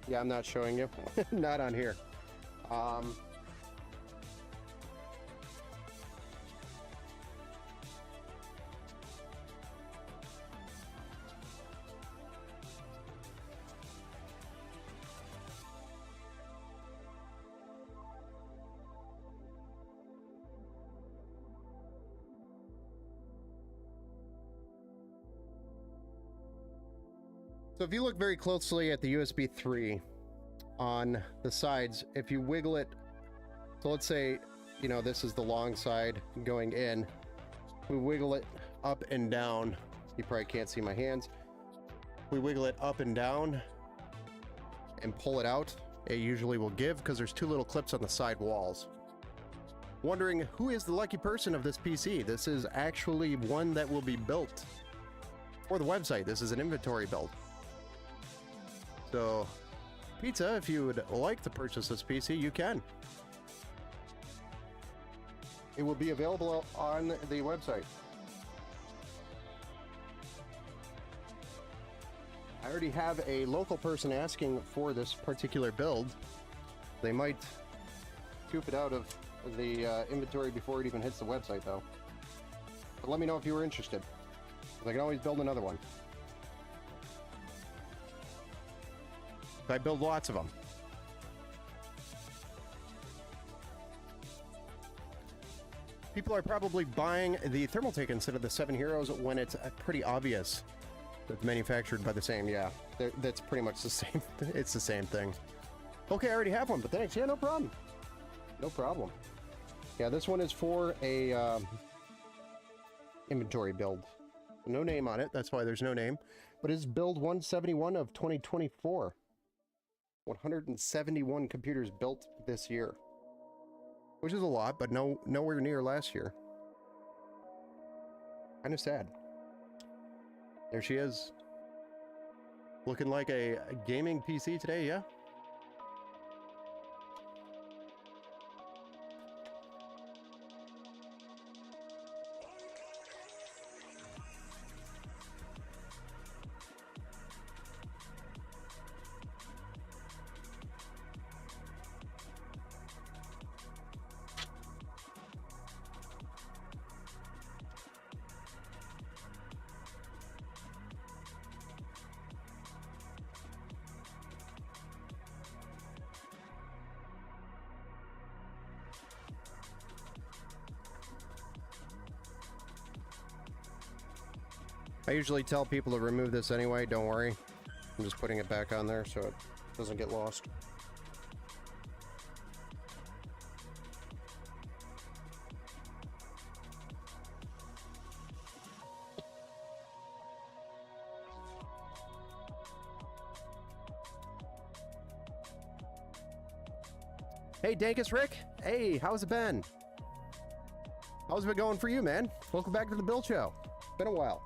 Yeah, I'm not showing you. Not on here. So if you look very closely at the USB 3 on the sides, if you wiggle it, so let's say, you know, this is the long side going in, we wiggle it up and down. You probably can't see my hands. We wiggle it up and down and pull it out. It usually will give because there's two little clips on the side walls. Wondering who is the lucky person of this PC? This is actually one that will be built for the website. This is an inventory build. So, Pizza, if you would like to purchase this PC, you can. It will be available on the website. I already have a local person asking for this particular build. They might scoop it out of the inventory before it even hits the website, though. But let me know if you were interested. I can always build another one. I build lots of them. People are probably buying the Thermaltake instead of the 7 Heroes when it's pretty obvious that it's manufactured by the same. Yeah, that's pretty much the same. It's the same thing. Okay, I already have one, but thanks. Yeah, no problem. No problem. Yeah, this one is for a inventory build. No name on it. That's why there's no name. But it's build 171 of 2024. 171 computers built this year, which is a lot, but nowhere near last year. Kind of sad. There she is, looking like a gaming PC today. Yeah. I usually tell people to remove this anyway, don't worry. I'm just putting it back on there so it doesn't get lost. Hey, Dankus Rick. Hey, how's it been? How's it been going for you, man? Welcome back to the Build Show. Been a while.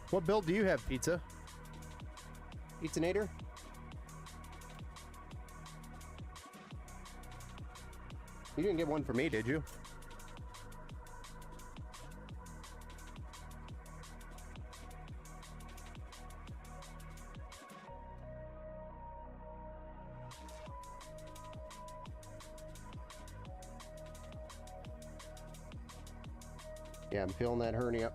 What build do you have, Pizza? Pizzanator? You didn't get one for me, did you? Yeah, I'm feeling that hernia.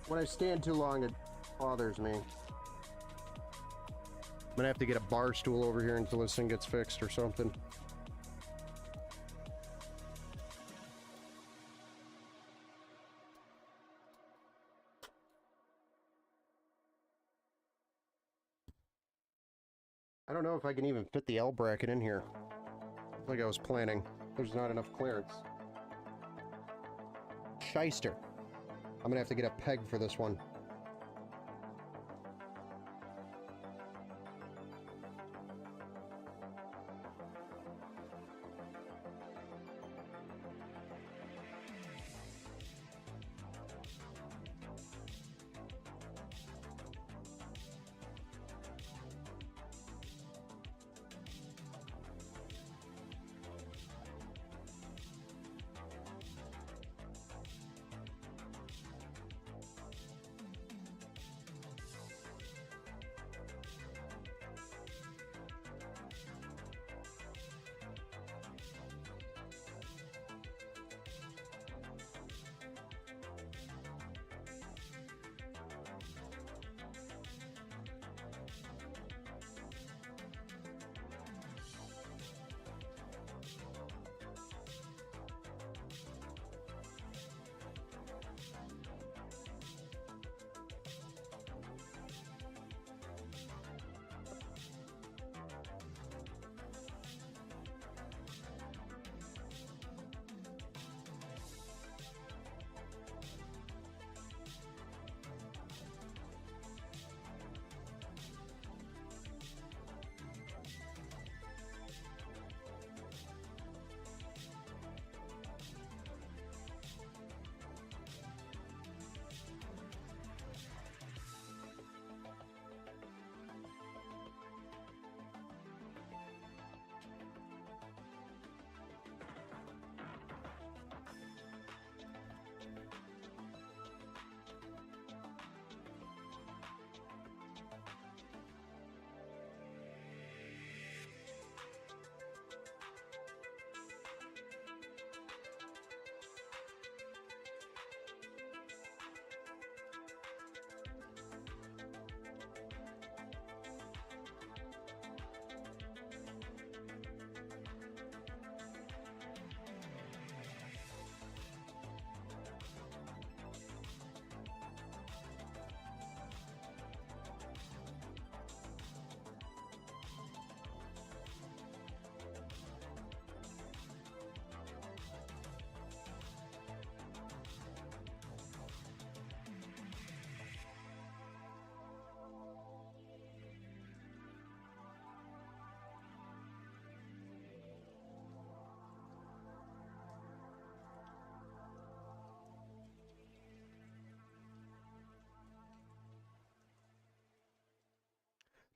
When I stand too long, it bothers me. I'm gonna have to get a bar stool over here until this thing gets fixed or something. I don't know if I can even fit the L bracket in here like I was planning. There's not enough clearance. Shyster. I'm gonna have to get a peg for this one.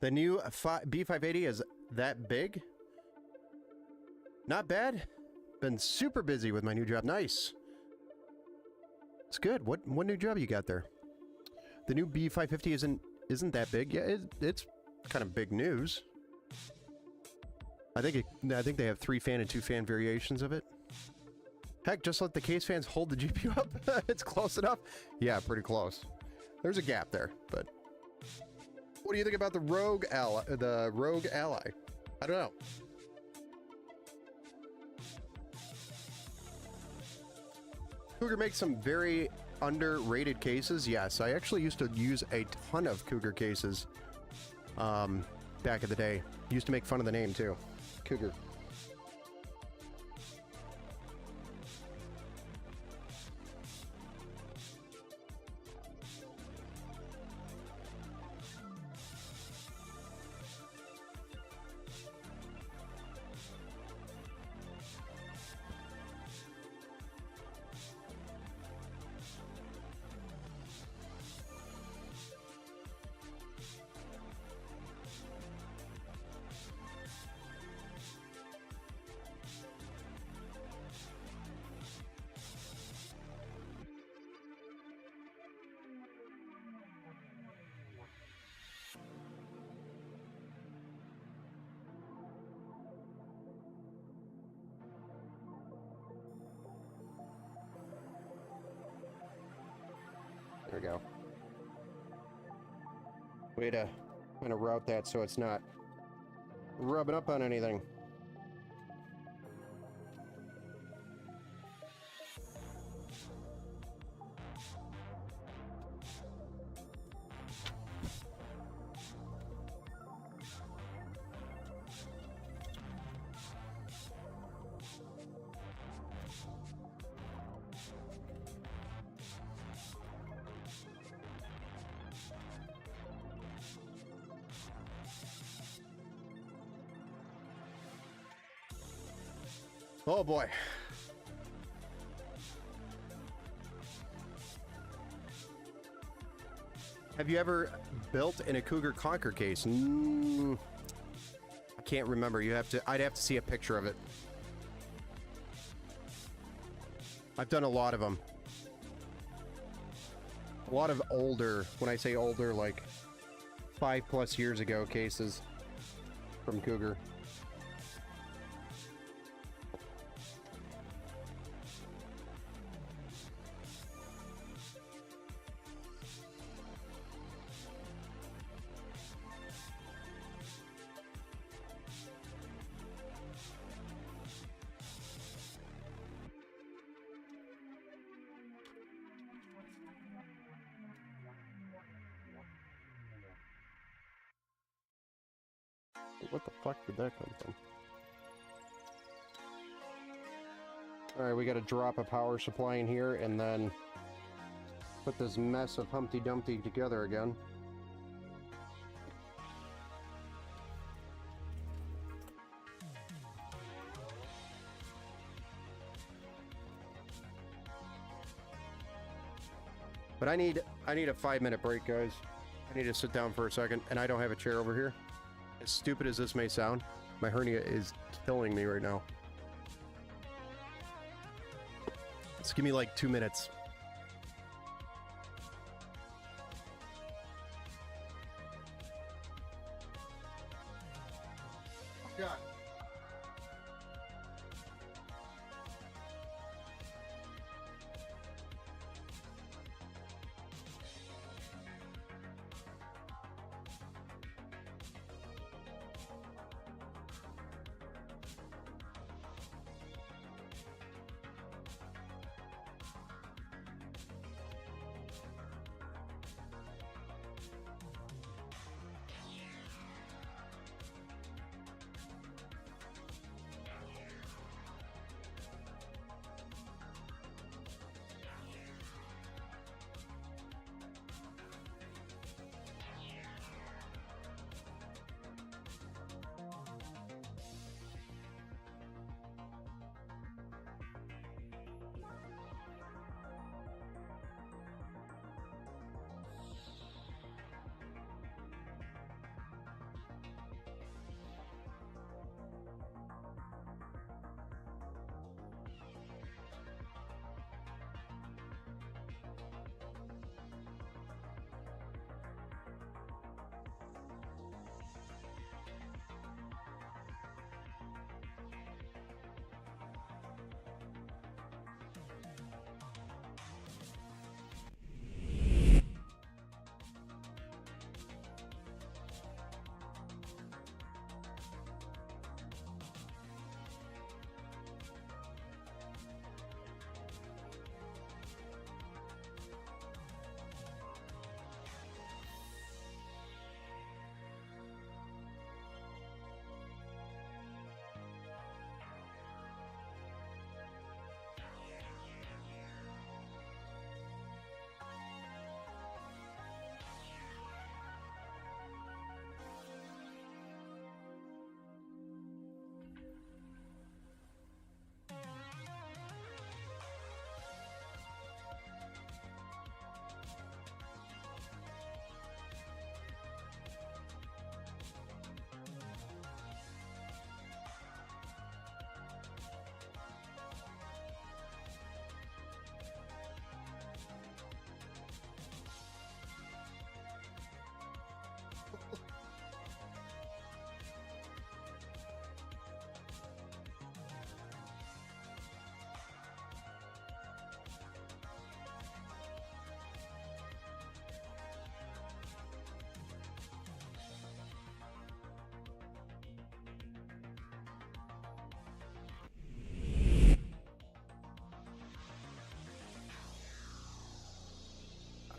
The new B580 is that big? Not bad. Been super busy with my new job. Nice. It's good. What new job you got there? The new B550 isn't that big. Yeah, it's kind of big news. I think they have 3 fan and 2 fan variations of it. Heck, just let the case fans hold the GPU up. It's close enough. Yeah, pretty close. There's a gap there, but what do you think about the Rogue Ally? I don't know. Cougar makes some very underrated cases. Yes, I actually used to use a ton of Cougar cases back in the day. Used to make fun of the name too. Cougar. There we go. Way to kind of route that so it's not rubbing up on anything. Oh boy. Have you ever built in a Cougar Conquer case? I can't remember. I'd have to see a picture of it. I've done a lot of them. A lot of older, when I say older, like 5+ years ago cases from Cougar. What the fuck did that come from? Alright, we gotta drop a power supply in here and then put this mess of Humpty Dumpty together again. But I need a 5-minute break, guys. I need to sit down for a second, and I don't have a chair over here. As stupid as this may sound, my hernia is killing me right now. Just give me like 2 minutes. God.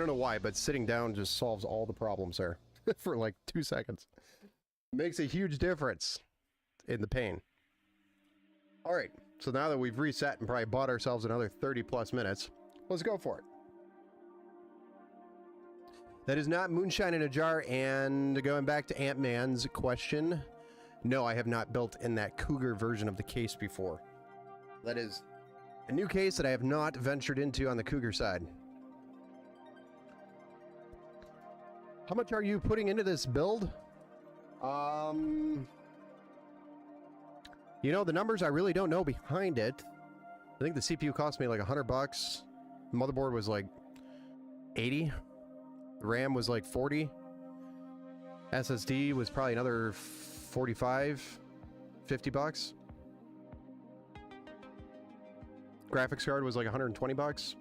don't know why, but sitting down just solves all the problems there for like 2 seconds. Makes a huge difference in the pain. All right, so now that we've reset and probably bought ourselves another 30 plus minutes, let's go for it. That is not moonshine in a jar. And going back to Ant-Man's question, no, I have not built in that Cougar version of the case before. That is a new case that I have not ventured into on the Cougar side. How much are you putting into this build? You know, the numbers I really don't know behind it. I think the CPU cost me like $100. The motherboard was like 80. The RAM was like 40. SSD was probably another 45, 50 bucks. Graphics card was like 120 bucks.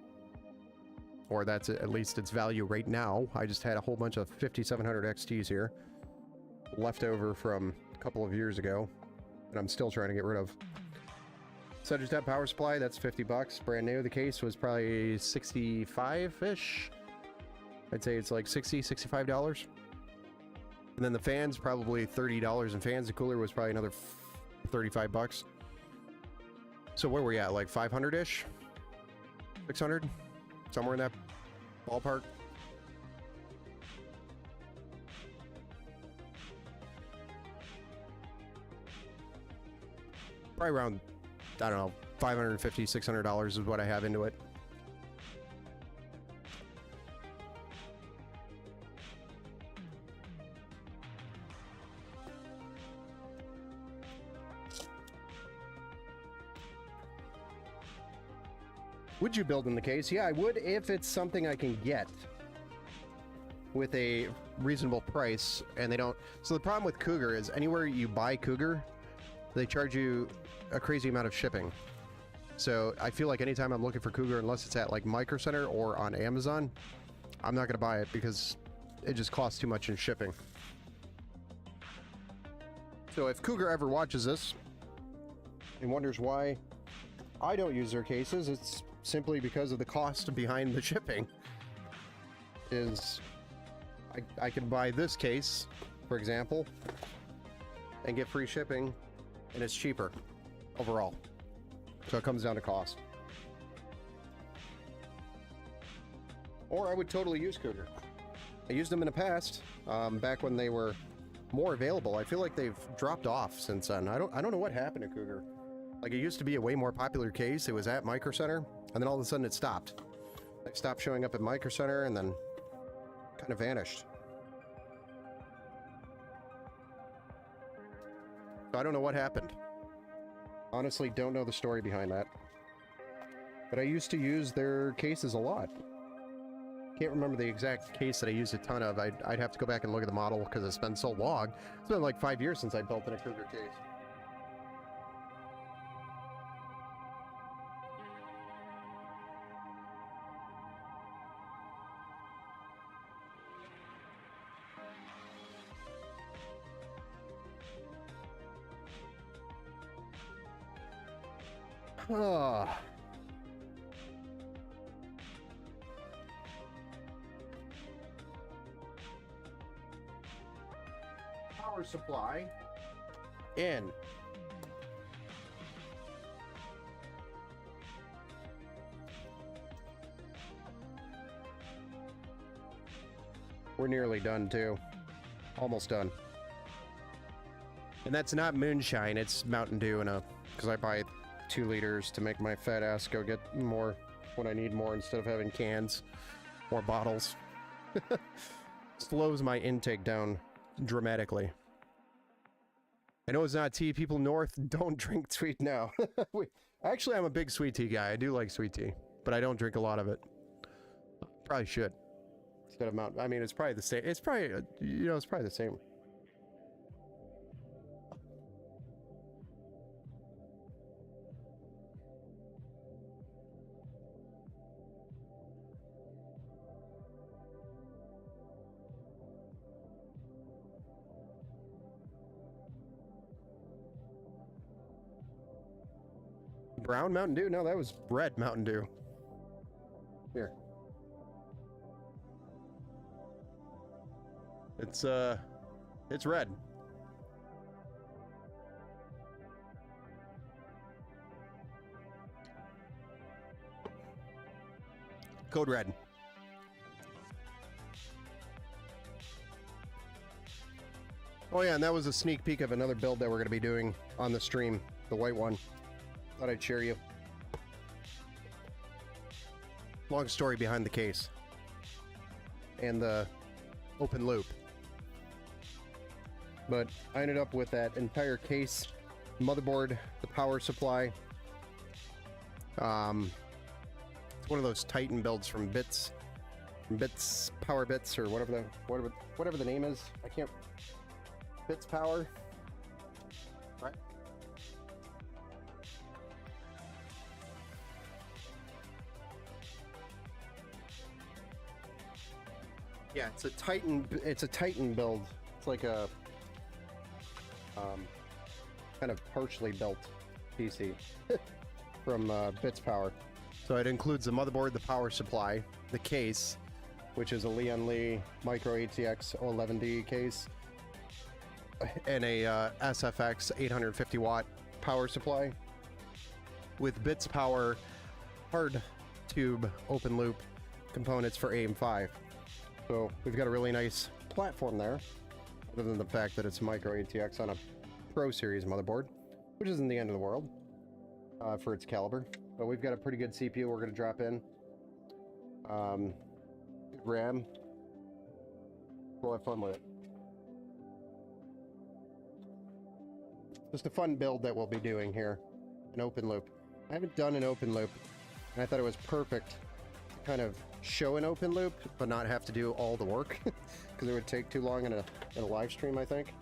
Or that's at least its value right now. I just had a whole bunch of 5700 XTs here, left over from a couple of years ago, and I'm still trying to get rid of. So just that power supply, that's 50 bucks, brand new. The case was probably 65-ish. I'd say it's like $60, $65. And then the fans, probably $30 in fans. The cooler was probably another 35 bucks. So where were we at? Like 500-ish? 600? Somewhere in that ballpark. Probably around, I don't know, $550, $600 is what I have into it. Would you build in the case? Yeah, I would if it's something I can get with a reasonable price, and they don't. So the problem with Cougar is anywhere you buy Cougar, they charge you a crazy amount of shipping. So I feel like anytime I'm looking for Cougar, unless it's at like Micro Center or on Amazon, I'm not going to buy it because it just costs too much in shipping. So if Cougar ever watches this and wonders why I don't use their cases, it's simply because of the cost behind the shipping. Is I can buy this case, for example, and get free shipping, and it's cheaper overall. So it comes down to cost. Or I would totally use Cougar. I used them in the past, back when they were more available. I feel like they've dropped off since then. I don't know what happened to Cougar. Like, it used to be a way more popular case. It was at Micro Center, and then all of a sudden it stopped. They stopped showing up at Micro Center and then kind of vanished. So I don't know what happened. Honestly, don't know the story behind that. But I used to use their cases a lot. Can't remember the exact case that I used a ton of. I'd have to go back and look at the model because it's been so long. It's been like 5 years since I built in a Cougar case. Ah. Power supply in. We're nearly done too. Almost done. And that's not moonshine, it's Mountain Dew in a, because I buy 2 liters to make my fat ass go get more when I need more instead of having cans or bottles. Slows my intake down dramatically. I know it's not tea. People north don't drink sweet now. Actually, I'm a big sweet tea guy. I do like sweet tea, but I don't drink a lot of it. Probably should. Instead of Mountain. I mean, it's probably the same. It's probably, you know, it's probably the same. Brown Mountain Dew? No, that was red Mountain Dew. Here. It's red. Code red. Oh yeah, and that was a sneak peek of another build that we're going to be doing on the stream, the white one. Thought I'd share you. Long story behind the case. And the open loop. But I ended up with that entire case, motherboard, the power supply. It's one of those Titan builds from Bits, Power Bits, or whatever the name is. I can't. Bits Power. Right. Yeah, it's a Titan. It's a Titan build. It's like a kind of partially built PC from Bits Power. So it includes the motherboard, the power supply, the case, which is a Lian Li Micro ATX 11D case, and a SFX 850 watt power supply with Bits Power hard tube open loop components for AM5. So we've got a really nice platform there, other than the fact that it's Micro ATX on a Pro Series motherboard, which isn't the end of the world for its caliber. But we've got a pretty good CPU we're going to drop in. RAM. We'll have fun with it. Just a fun build that we'll be doing here. An open loop. I haven't done an open loop, and I thought it was perfect to kind of show an open loop, but not have to do all the work, because it would take too long in a live stream, I think.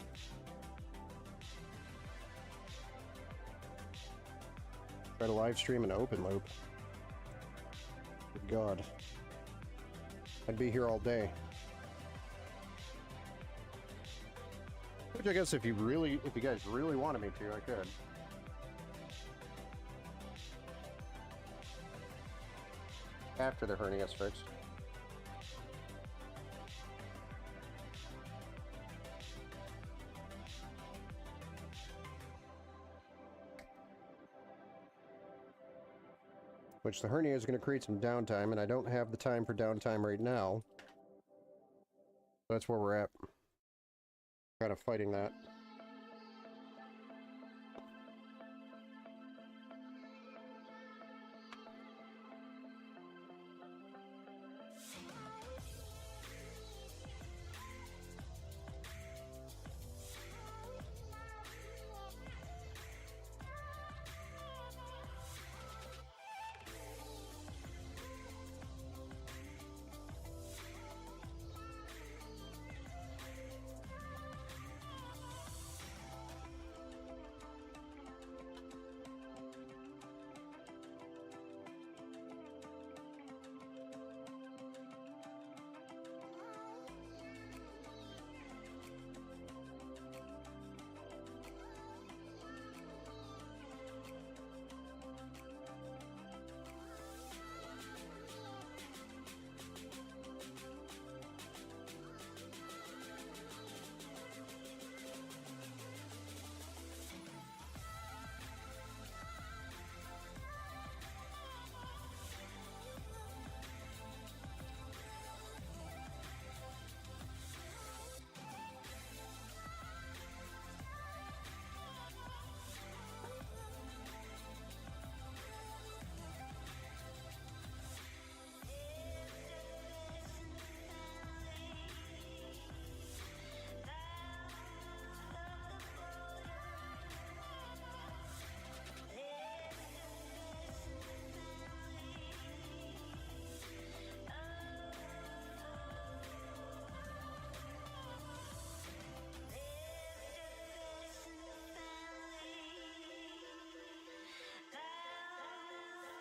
Try to live stream an open loop. Good God. I'd be here all day. Which I guess if you guys really wanted me to, I could. After the hernia's fixed. Which the hernia is going to create some downtime, and I don't have the time for downtime right now. That's where we're at. Kind of fighting that.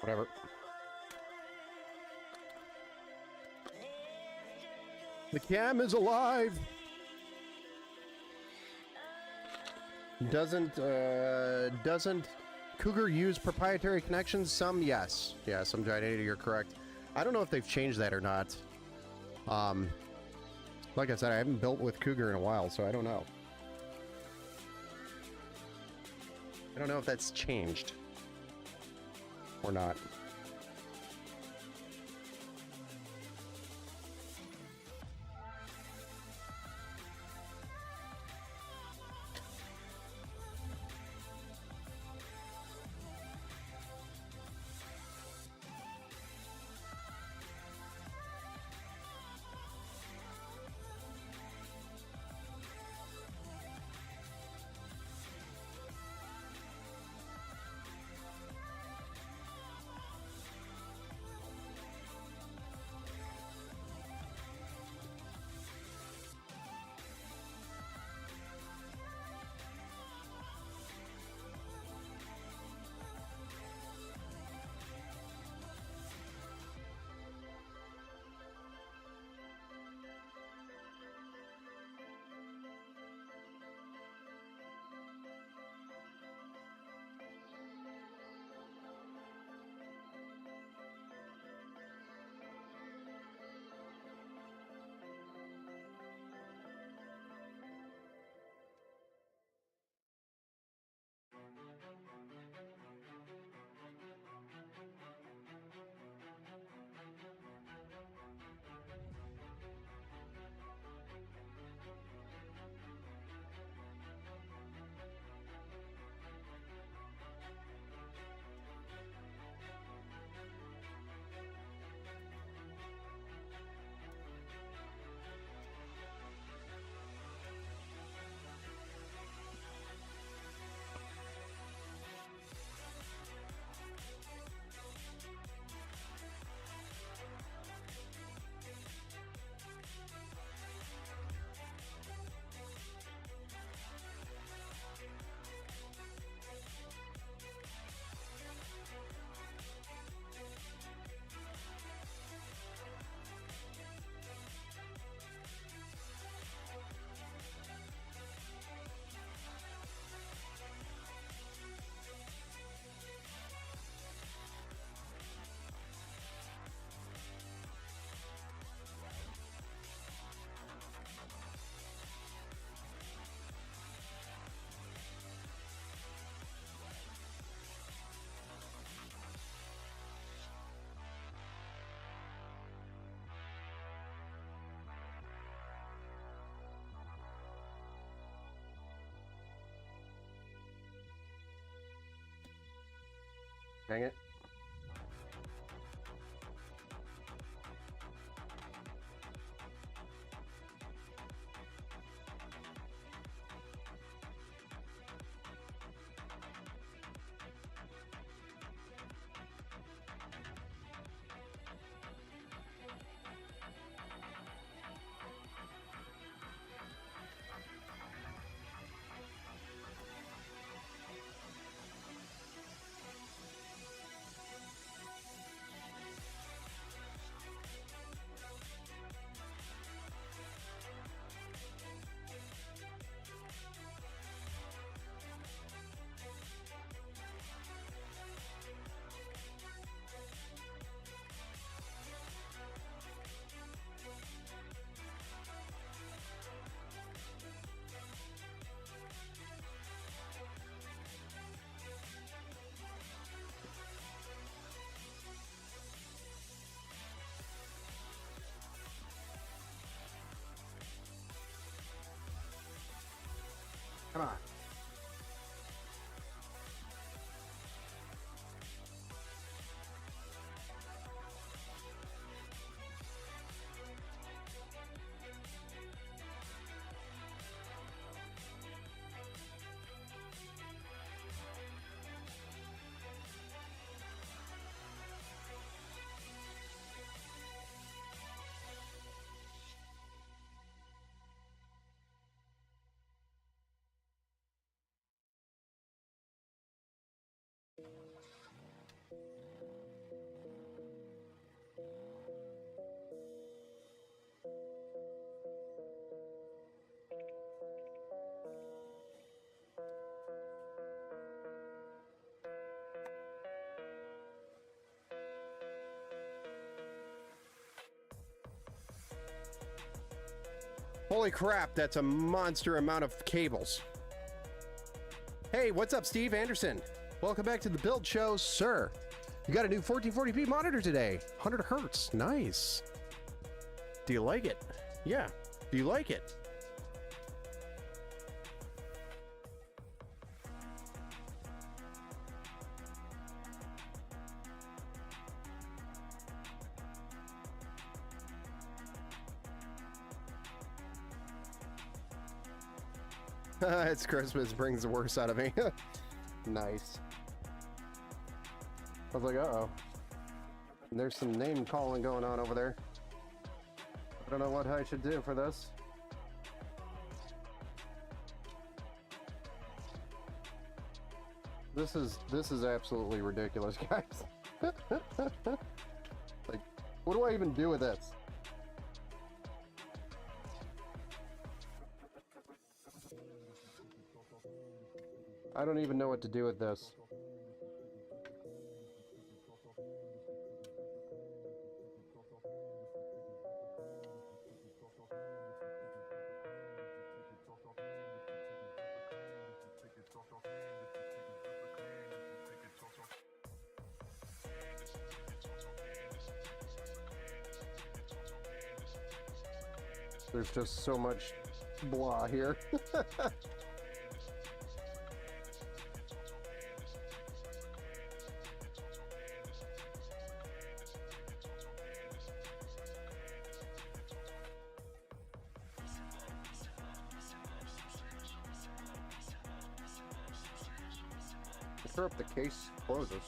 Whatever. The cam is alive. Doesn't Cougar use proprietary connections? Some, yes. Yeah, some Giant 80, you're correct. I don't know if they've changed that or not. Like I said, I haven't built with Cougar in a while, so I don't know. I don't know if that's changed or not. Dang it. Holy crap, that's a monster amount of cables. Hey, what's up, Steve Anderson? Welcome back to the Build Show, sir. You got a new 1440p monitor today. 100 hertz. Nice. Do you like it? Yeah. Do you like it? It's Christmas, brings the worst out of me. Nice. I was like, uh-oh. There's some name calling going on over there. I don't know what I should do for this. This is absolutely ridiculous, guys. Like, what do I even do with this? I don't even know what to do with this. There's just so much blah here. I'm sure if the case closes.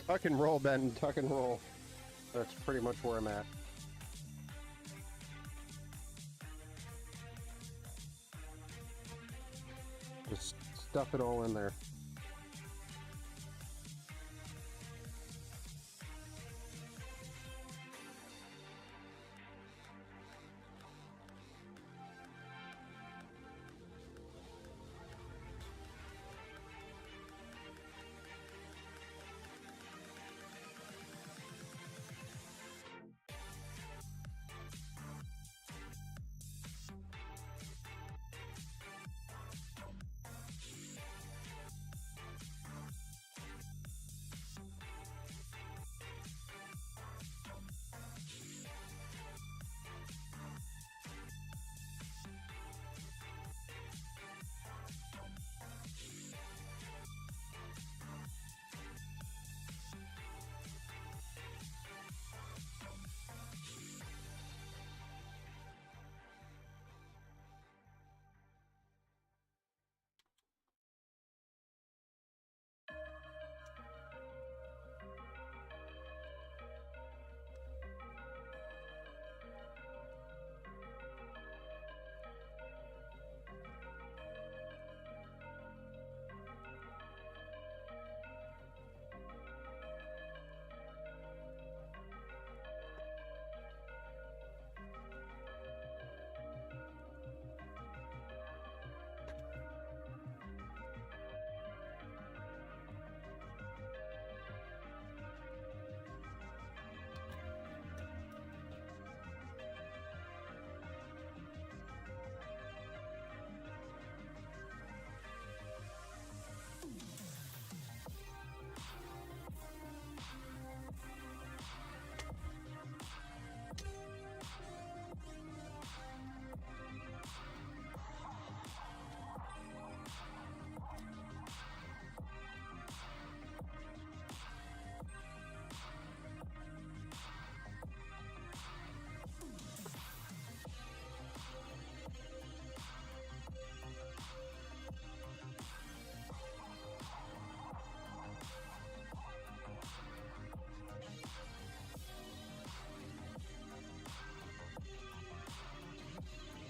Tuck and roll, Ben. Tuck and roll. That's pretty much where I'm at. Just stuff it all in there.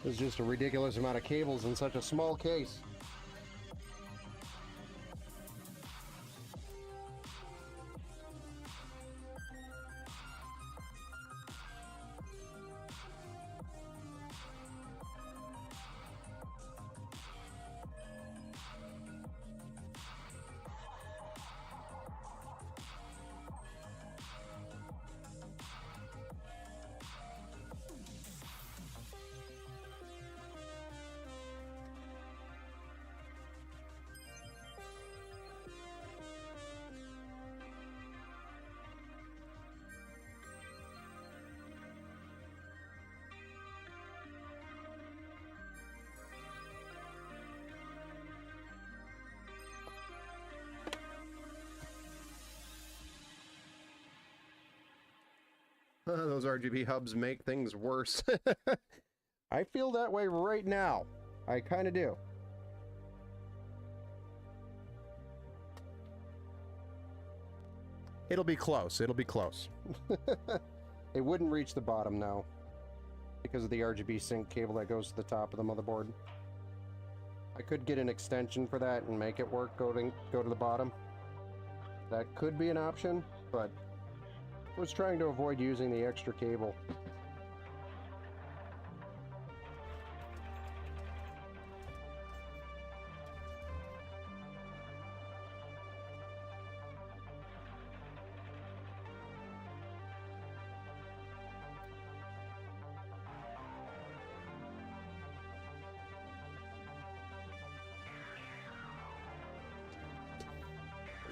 There's just a ridiculous amount of cables in such a small case. Those RGB hubs make things worse. I feel that way right now. I kind of do. It'll be close. It'll be close. It wouldn't reach the bottom now because of the RGB sync cable that goes to the top of the motherboard. I could get an extension for that and make it work, go to the bottom. That could be an option, but I was trying to avoid using the extra cable.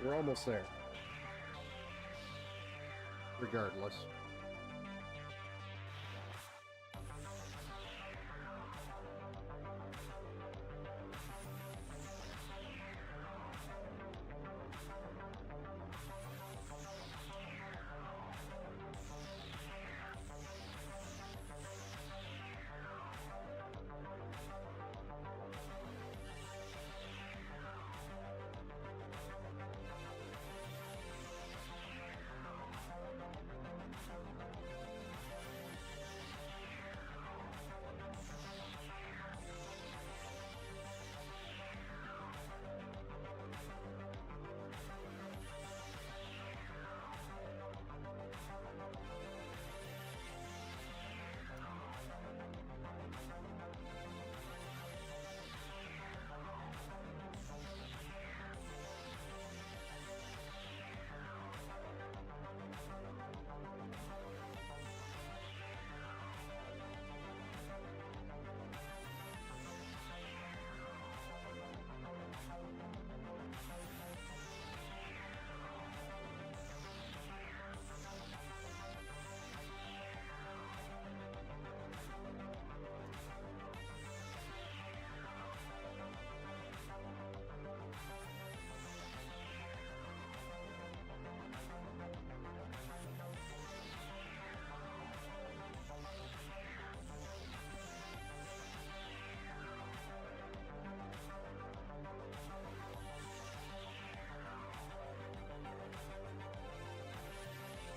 We're almost there. Regardless.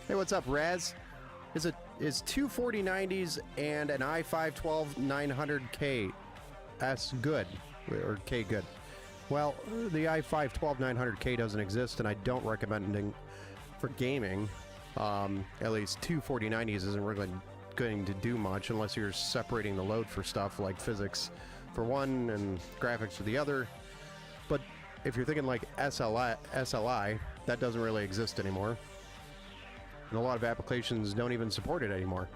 Hey, what's up, Raz? Is two 4090s and an i5 12900K S good? Or K good? Well, the i5 12900K doesn't exist, and I don't recommend it for gaming. At least two 4090s isn't really going to do much unless you're separating the load for stuff like physics for one and graphics for the other. But if you're thinking like SLI, that doesn't really exist anymore. And a lot of applications don't even support it anymore.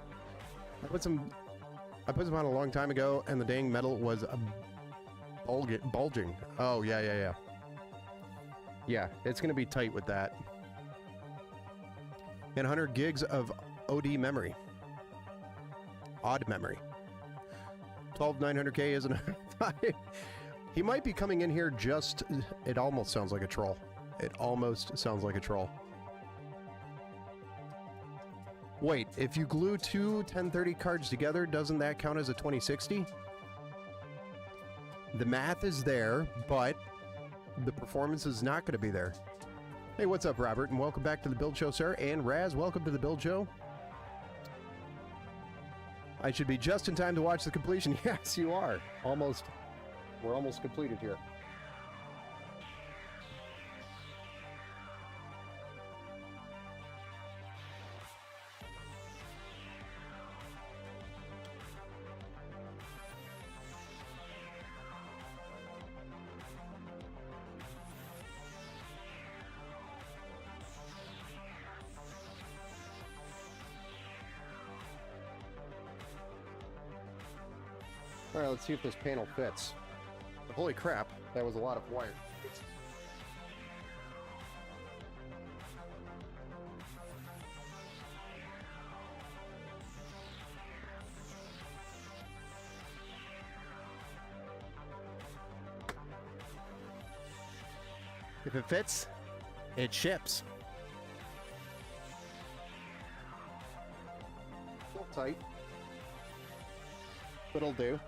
I put some on a long time ago, and the dang metal was bulging. Oh, yeah. Yeah, it's going to be tight with that. And 100 gigs of OD memory. Odd memory. 12900K isn't a... He might be coming in here just... It almost sounds like a troll. It almost sounds like a troll. Wait, if you glue two 1030 cards together, doesn't that count as a 2060? The math is there, but the performance is not going to be there. Hey, what's up, Robert? And welcome back to the Build Show, sir. And Raz, welcome to the Build Show. I should be just in time to watch the completion. Yes, you are. Almost. We're almost completed here. All right, let's see if this panel fits. Holy crap, that was a lot of wire. If it fits, it ships. A little tight, but it'll do.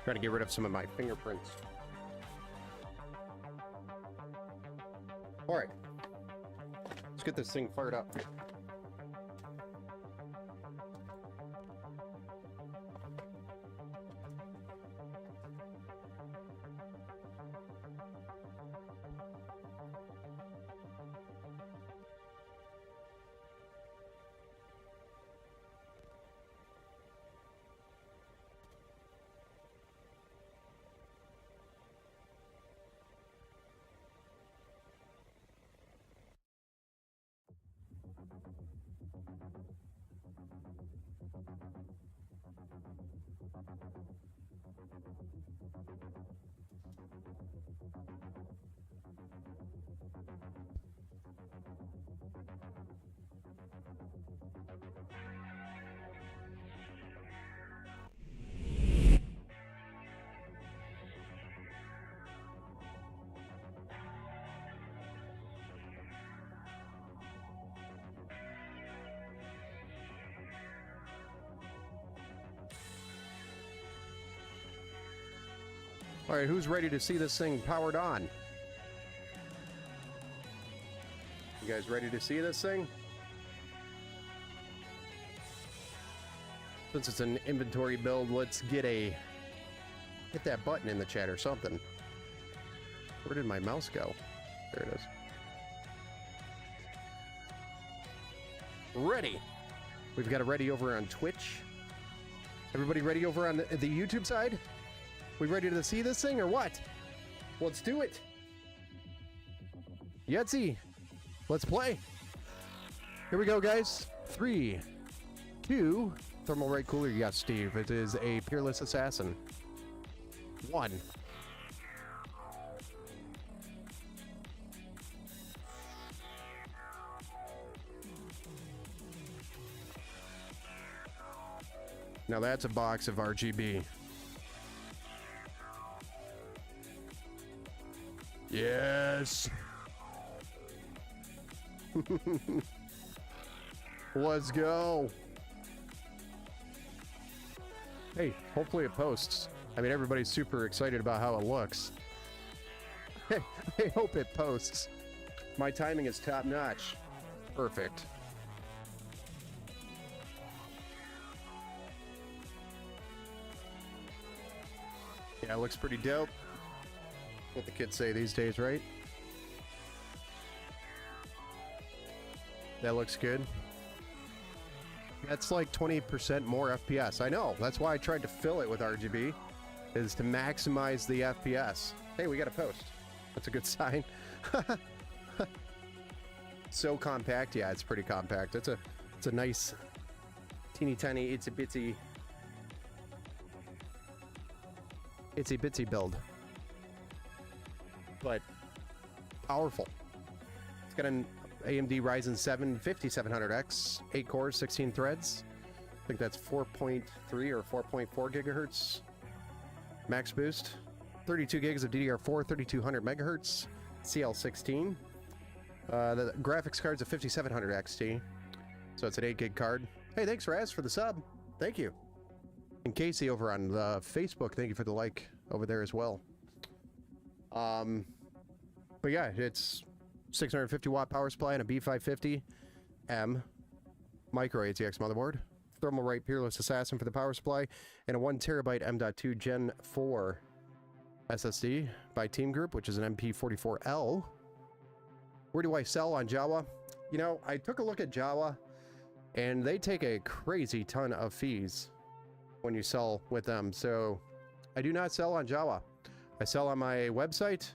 Trying to get rid of some of my fingerprints. All right, let's get this thing fired up. All right, who's ready to see this thing powered on? You guys ready to see this thing? Since it's an inventory build, let's hit that button in the chat or something. Where did my mouse go? There it is. Ready. We've got it ready over on Twitch. Everybody ready over on the YouTube side? We ready to see this thing or what? Let's do it. Yahtzee, let's play. Here we go, guys. 3, 2, thermal ray cooler. Yes, Steve, it is a Peerless Assassin. 1. Now that's a box of RGB. Yes. Let's go. Hey, hopefully it posts. I mean, everybody's super excited about how it looks. I hope it posts. My timing is top notch. Perfect. Yeah, it looks pretty dope. What the kids say these days, right? That looks good. That's like 20% more FPS. I know. That's why I tried to fill it with RGB, is to maximize the FPS. Hey, we got a post. That's a good sign. So compact. Yeah, it's pretty compact. It's a nice teeny tiny itsy bitsy build. But powerful. It's got an AMD Ryzen 7 5700X, 8 cores, 16 threads. I think that's 4.3 or 4.4 gigahertz max boost. 32 gigs of DDR4, 3200 megahertz, CL16. The graphics card's a 5700 XT, so it's an 8 gig card. Hey, thanks Raz for the sub. Thank you. And Casey over on Facebook, thank you for the like over there as well. But yeah, it's 650 watt power supply and a B550M micro ATX motherboard. Thermalright Peerless Assassin for the power supply, and a 1TB M.2 Gen 4 SSD by Team Group, which is an MP44L. Where do I sell on Jawa? You know, I took a look at Jawa, and they take a crazy ton of fees when you sell with them. So I do not sell on Jawa. I sell on my website,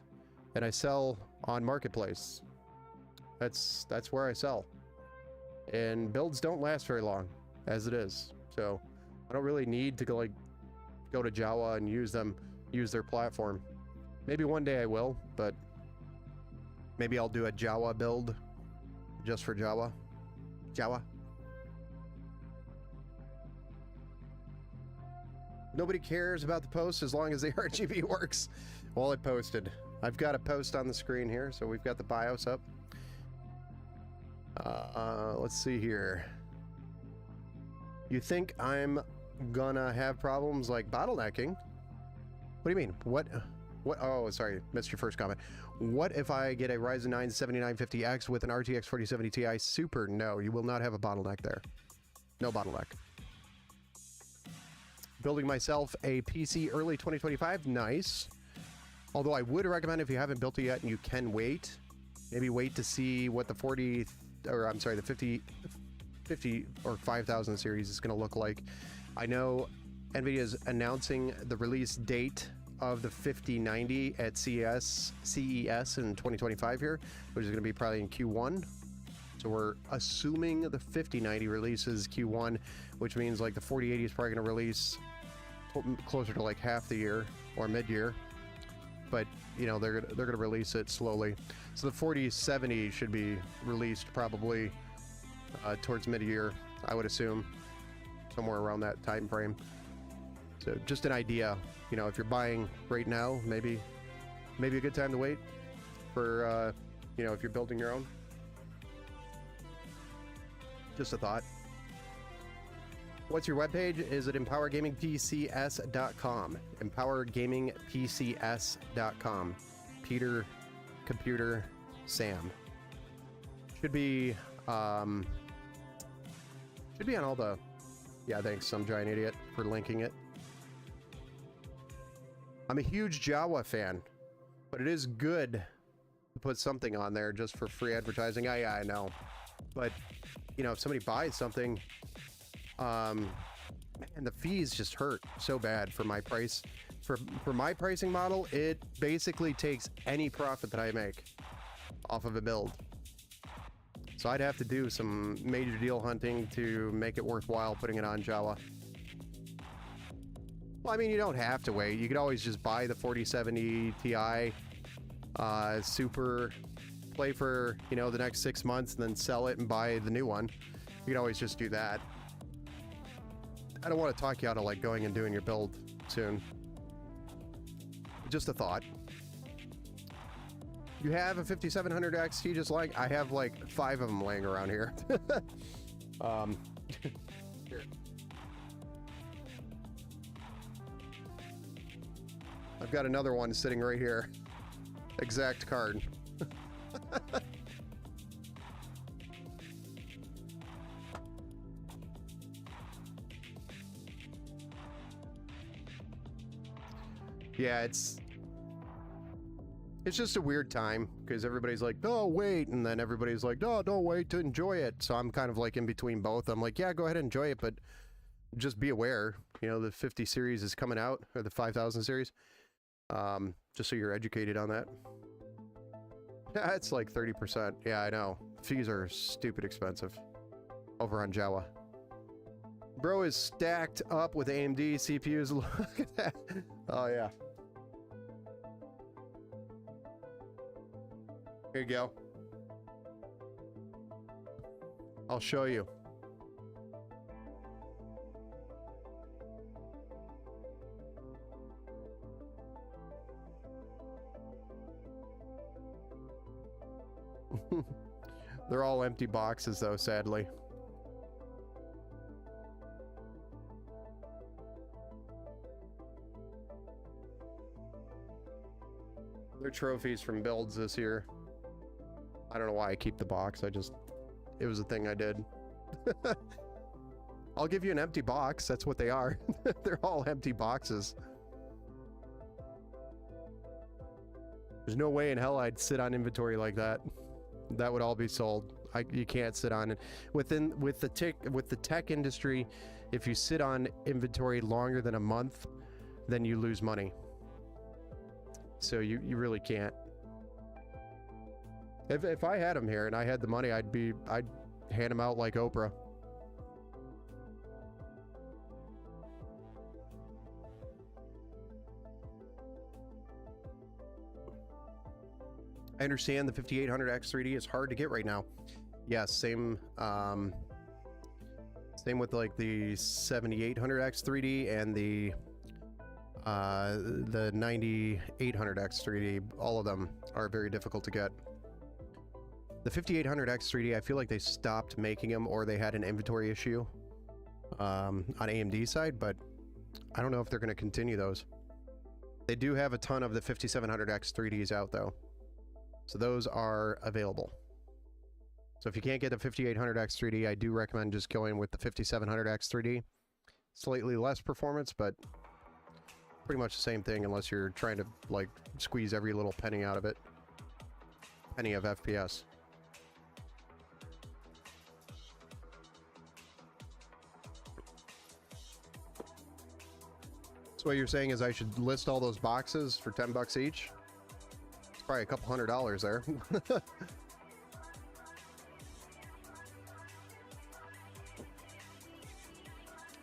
and I sell on Marketplace. That's where I sell. And builds don't last very long, as it is. So I don't really need to go to Jawa and use their platform. Maybe one day I will, but maybe I'll do a Jawa build just for Jawa. Nobody cares about the post as long as the RGB works. Well, it posted. I've got a post on the screen here, so we've got the BIOS up. Let's see here. You think I'm gonna have problems like bottlenecking? What do you mean? What? Oh, sorry, missed your first comment. What if I get a Ryzen 9 7950X with an RTX 4070 Ti Super? No, you will not have a bottleneck there. No bottleneck. Building myself a PC early 2025. Nice. Although I would recommend, if you haven't built it yet and you can wait, maybe wait to see what the 50 or 5000 series is going to look like. I know NVIDIA is announcing the release date of the 5090 at CES in 2025 here, which is going to be probably in Q1. So we're assuming the 5090 releases Q1, which means like the 4080 is probably going to release closer to like half the year or mid-year. But you know, they're gonna release it slowly. So the 4070 should be released probably towards mid-year, I would assume, somewhere around that time frame. So just an idea, you know, if you're buying right now, maybe a good time to wait for you know, if you're building your own. Just a thought. What's your webpage? Is it empowergamingpcs.com? Empowergamingpcs.com. Peter, Computer, Sam. Should be on all the... Yeah, thanks, some giant idiot for linking it. I'm a huge Jawa fan, but it is good to put something on there just for free advertising. Yeah, I know. But, you know, if somebody buys something... man, the fees just hurt so bad for my price. For my pricing model, it basically takes any profit that I make off of a build. So I'd have to do some major deal hunting to make it worthwhile putting it on Jawa. Well, I mean, you don't have to wait. You could always just buy the 4070 Ti Super, play for, you know, the next 6 months, and then sell it and buy the new one. You could always just do that. I don't want to talk you out of like going and doing your build soon. Just a thought. You have a 5700 XT just like I have like 5 of them laying around here. Here. I've got another one sitting right here. Exact card. Yeah, it's It's just a weird time because everybody's like, oh, wait. And then everybody's like, no, don't wait to enjoy it. So I'm kind of like in between both. I'm like, yeah, go ahead and enjoy it, but just be aware, you know, the 50 series is coming out, or the 5000 series. Just so you're educated on that. Yeah, it's like 30%. Yeah, I know. Fees are stupid expensive over on Jawa. Bro is stacked up with AMD CPUs. Look at that. Oh, yeah. Here you go. I'll show you. They're all empty boxes, though, sadly. They're trophies from builds this year. I don't know why I keep the box. It was a thing I did. I'll give you an empty box. That's what they are. They're all empty boxes. There's no way in hell I'd sit on inventory like that. That would all be sold. You can't sit on it. With the tech industry, if you sit on inventory longer than a month, then you lose money. So you really can't. If I had them here and I had the money, I'd hand them out like Oprah. I understand the 5800X 3D is hard to get right now. Yeah, same with like the 7800X 3D and the 9800X 3D. All of them are very difficult to get. The 5800X 3D, I feel like they stopped making them, or they had an inventory issue on AMD side, but I don't know if they're going to continue those. They do have a ton of the 5700X 3Ds out though, so those are available. So if you can't get the 5800X 3D, I do recommend just going with the 5700X 3D. Slightly less performance, but pretty much the same thing, unless you're trying to like squeeze every little penny out of it. Penny of FPS. So what you're saying is I should list all those boxes for 10 bucks each? It's probably a couple $100 there.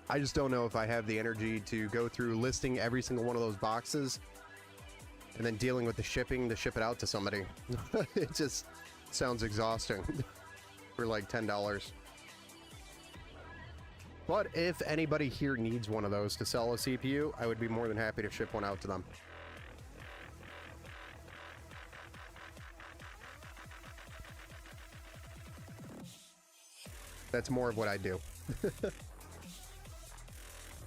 I just don't know if I have the energy to go through listing every single one of those boxes and then dealing with the shipping to ship it out to somebody. It just sounds exhausting for like $10. But if anybody here needs one of those to sell a CPU, I would be more than happy to ship one out to them. That's more of what I do.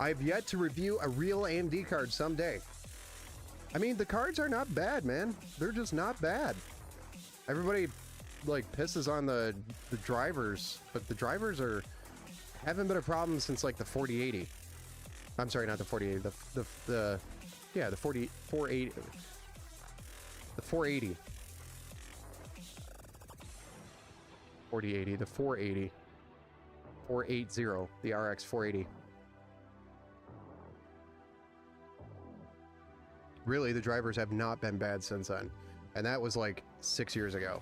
I've yet to review a real AMD card someday. I mean, the cards are not bad, man. They're just not bad. Everybody like pisses on the drivers, but the drivers haven't been a problem since like the 4080. I'm sorry, not the 4080. The 480. The 480. 4080. The 480. 480. The RX 480. Really, the drivers have not been bad since then. And that was like 6 years ago.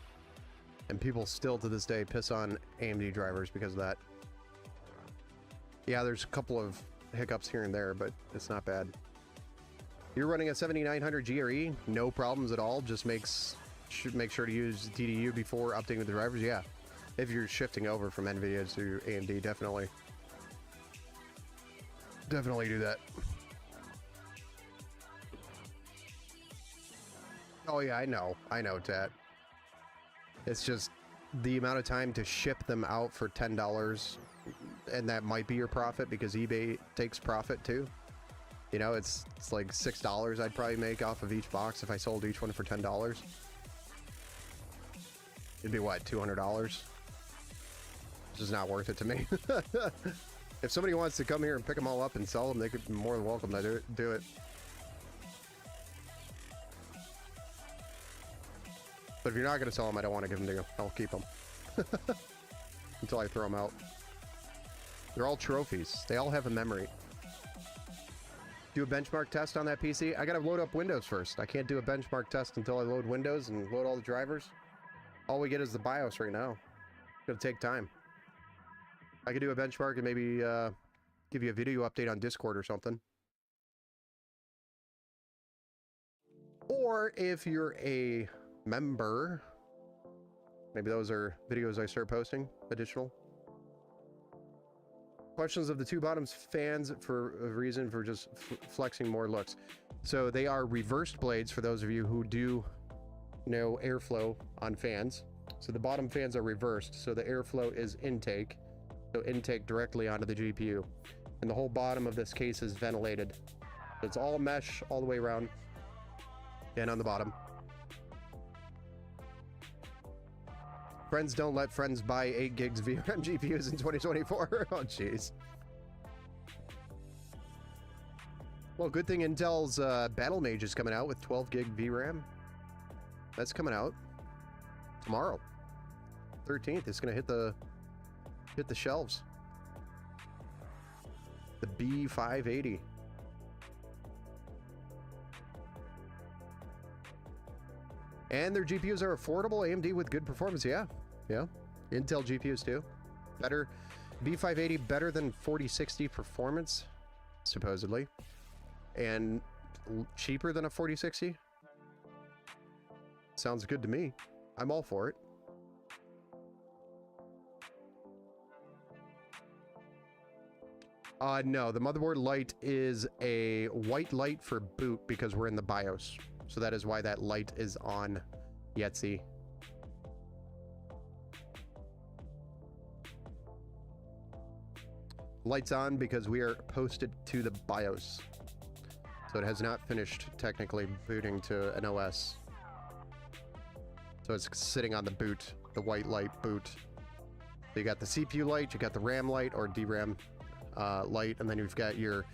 And people still to this day piss on AMD drivers because of that. Yeah, there's a couple of hiccups here and there, but it's not bad. You're running a 7900 GRE, no problems at all. Just should make sure to use DDU before updating the drivers. Yeah, if you're shifting over from NVIDIA to AMD, definitely do that. Oh yeah, I know, Tat. It's just the amount of time to ship them out for $10, and that might be your profit because eBay takes profit too. You know, it's like $6 I'd probably make off of each box if I sold each one for $10. It'd be what, $200? It's just not worth it to me. If somebody wants to come here and pick them all up and sell them, they could be more than welcome to do it. But if you're not going to sell them, I don't want to give them to you. I'll keep them. Until I throw them out. They're all trophies. They all have a memory. Do a benchmark test on that PC? I got to load up Windows first. I can't do a benchmark test until I load Windows and load all the drivers. All we get is the BIOS right now. It's going to take time. I could do a benchmark and maybe give you a video update on Discord or something. Or if you're a member, maybe those are videos I start posting, additional. Questions of the two bottoms fans for a reason for just flexing more looks. So they are reversed blades for those of you who do know airflow on fans. So the bottom fans are reversed, so the airflow is intake. So intake directly onto the GPU. And the whole bottom of this case is ventilated. So it's all mesh all the way around and on the bottom. Friends don't let friends buy 8 gigs VRAM GPUs in 2024. Oh, jeez. Well, good thing Intel's Battle Mage is coming out with 12 gig VRAM. That's coming out tomorrow. 13th. It's gonna hit the shelves. The B580. And their GPUs are affordable. AMD with good performance. Yeah. Intel GPUs too. Better. B580 better than 4060 performance, supposedly. And cheaper than a 4060. Sounds good to me. I'm all for it. No, the motherboard light is a white light for boot because we're in the BIOS. So that is why that light is on Yetzi. Light's on because we are posted to the BIOS. So it has not finished technically booting to an OS. So it's sitting on the boot, the white light boot. So you got the CPU light, you got the RAM light or DRAM light, and then you've got your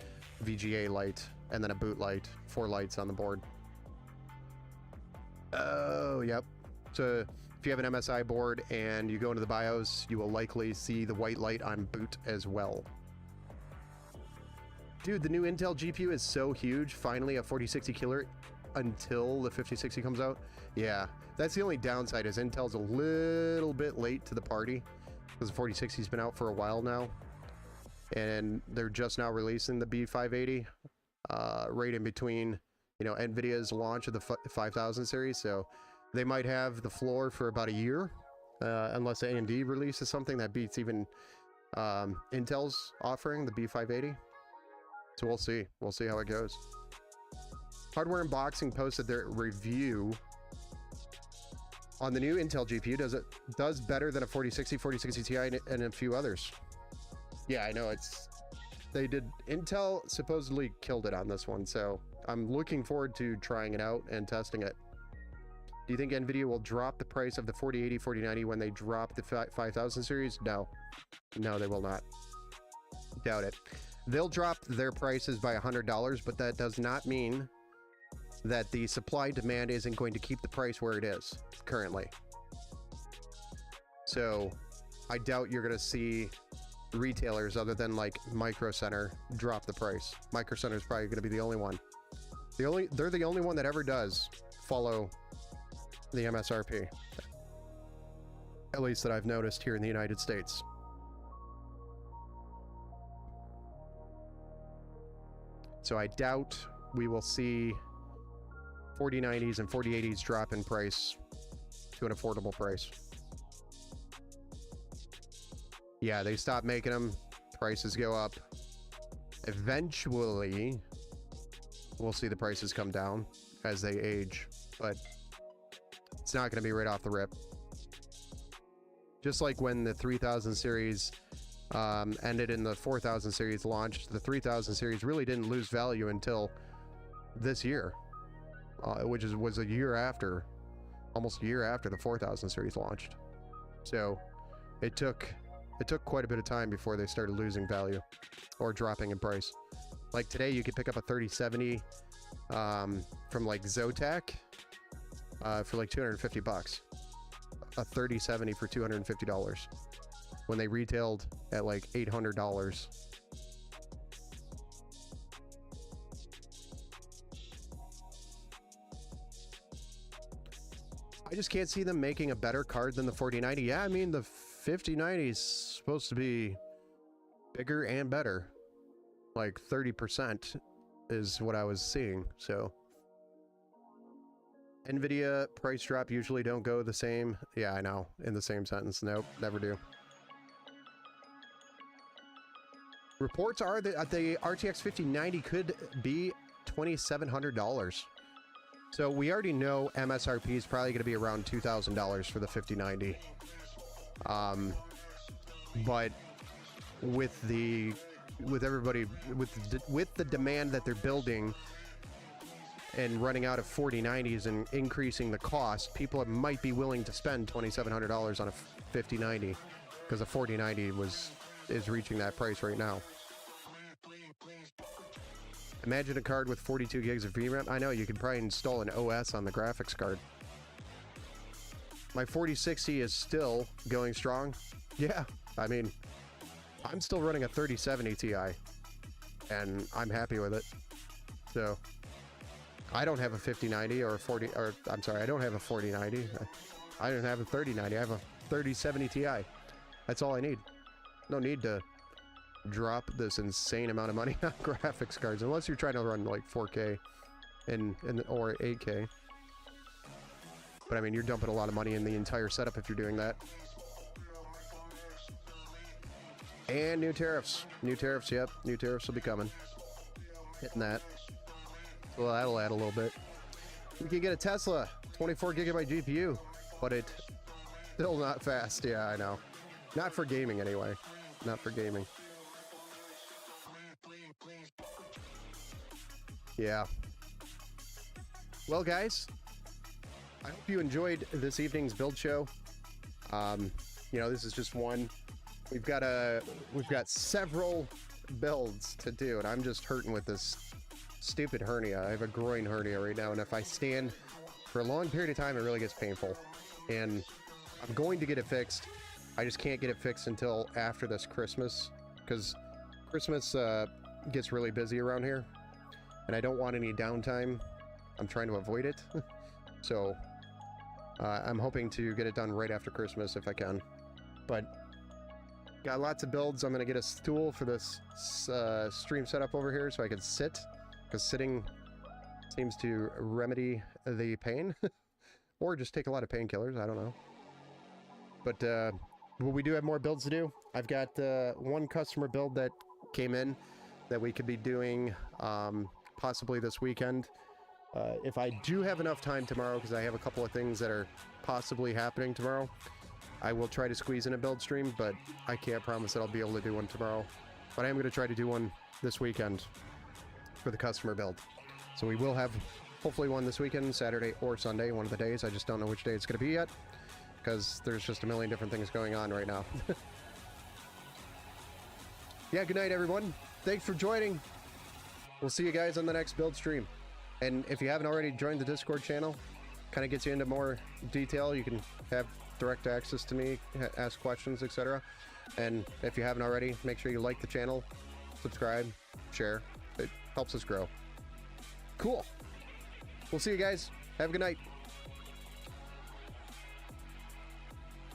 VGA light, and then a boot light. 4 lights on the board. Oh, yep. So if you have an MSI board and you go into the BIOS, you will likely see the white light on boot as well. Dude, the new Intel GPU is so huge. Finally, a 4060 killer until the 5060 comes out. Yeah, that's the only downside is Intel's a little bit late to the party because the 4060's been out for a while now. And they're just now releasing the B580 right in between, you know, NVIDIA's launch of the 5000 series. So they might have the floor for about a year unless AMD releases something that beats even Intel's offering, the B580. So we'll see. We'll see how it goes. Hardware Unboxing posted their review on the new Intel GPU. Does better than a 4060, 4060 Ti, and a few others. Yeah, I know Intel supposedly killed it on this one, so I'm looking forward to trying it out and testing it. Do you think NVIDIA will drop the price of the 4080, 4090 when they drop the 5000 series? No, they will not. Doubt it. They'll drop their prices by $100, but that does not mean that the supply demand isn't going to keep the price where it is currently. So I doubt you're going to see retailers other than like Micro Center drop the price. Micro Center is probably going to be the only one. They're the only one that ever does follow the MSRP. At least that I've noticed here in the United States. So I doubt we will see 4090s and 4080s drop in price to an affordable price. Yeah, they stop making them, prices go up. Eventually, we'll see the prices come down as they age, but it's not going to be right off the rip. Just like when the 3000 series ended and the 4000 series launched, the 3000 series really didn't lose value until this year, which was a year after, almost a year after the 4000 series launched. So it took quite a bit of time before they started losing value or dropping in price. Like today, you could pick up a 3070 from like Zotac for like $250. A 3070 for $250 when they retailed at like $800. I just can't see them making a better card than the 4090. Yeah, I mean, the 5090 is supposed to be bigger and better. Like 30% is what I was seeing, so. NVIDIA price drop usually don't go the same. Yeah, I know. In the same sentence. Nope, never do. Reports are that the RTX 5090 could be $2,700. So we already know MSRP is probably going to be around $2,000 for the 5090. But with the demand that they're building and running out of 4090s and increasing the cost, people might be willing to spend $2,700 on a 5090 because a 4090 is reaching that price right now. Imagine a card with 42 gigs of VRAM. I know, you could probably install an OS on the graphics card. My 4060 is still going strong. Yeah, I mean, I'm still running a 3070 Ti, and I'm happy with it. So, I don't have a 5090 or a 40, or I'm sorry, I don't have a 4090. I don't have a 3090. I have a 3070 Ti. That's all I need. No need to drop this insane amount of money on graphics cards, unless you're trying to run like 4K or 8K. But I mean, you're dumping a lot of money in the entire setup if you're doing that. And new tariffs. New tariffs, yep. New tariffs will be coming. Hitting that. So that'll add a little bit. We can get a Tesla 24 gigabyte GPU, but it's still not fast. Yeah, I know. Not for gaming anyway. Not for gaming. Yeah. Well, guys, I hope you enjoyed this evening's build show. You know, this is just one. We've got several builds to do, and I'm just hurting with this stupid hernia. I have a groin hernia right now, and if I stand for a long period of time, it really gets painful. And I'm going to get it fixed. I just can't get it fixed until after this Christmas, because Christmas gets really busy around here, and I don't want any downtime. I'm trying to avoid it. So I'm hoping to get it done right after Christmas if I can. But got lots of builds. I'm going to get a stool for this stream setup over here so I can sit, because sitting seems to remedy the pain. Or just take a lot of painkillers, I don't know. But we do have more builds to do. I've got one customer build that came in that we could be doing possibly this weekend. If I do have enough time tomorrow, because I have a couple of things that are possibly happening tomorrow, I will try to squeeze in a build stream, but I can't promise that I'll be able to do one tomorrow. But I am going to try to do one this weekend for the customer build. So we will have hopefully one this weekend, Saturday or Sunday, one of the days. I just don't know which day it's going to be yet, because there's just a million different things going on right now. Yeah, good night, everyone. Thanks for joining. We'll see you guys on the next build stream. And if you haven't already joined the Discord channel, kind of gets you into more detail. You can have direct access to me, ask questions, etc. And if you haven't already, make sure you like the channel, subscribe, share. It helps us grow. Cool. We'll see you guys. Have a good night.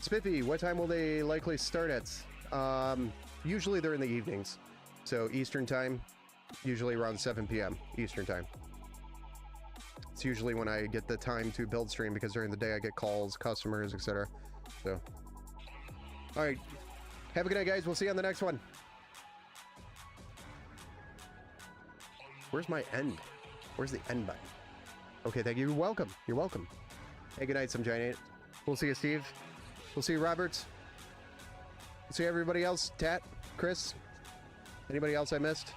Spiffy, what time will they likely start at? Usually they're in the evenings. So Eastern time, usually around 7 p.m. Eastern time. It's usually when I get the time to build stream, because during the day I get calls, customers, etc. So, all right. Have a good night, guys. We'll see you on the next one. Where's my end? Where's the end button? Okay, thank you. You're welcome. You're welcome. Hey, good night, some giant. We'll see you, Steve. We'll see you, Roberts. We'll see everybody else. Tat, Chris. Anybody else I missed?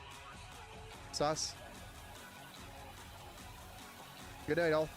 Sauce. Good night, all.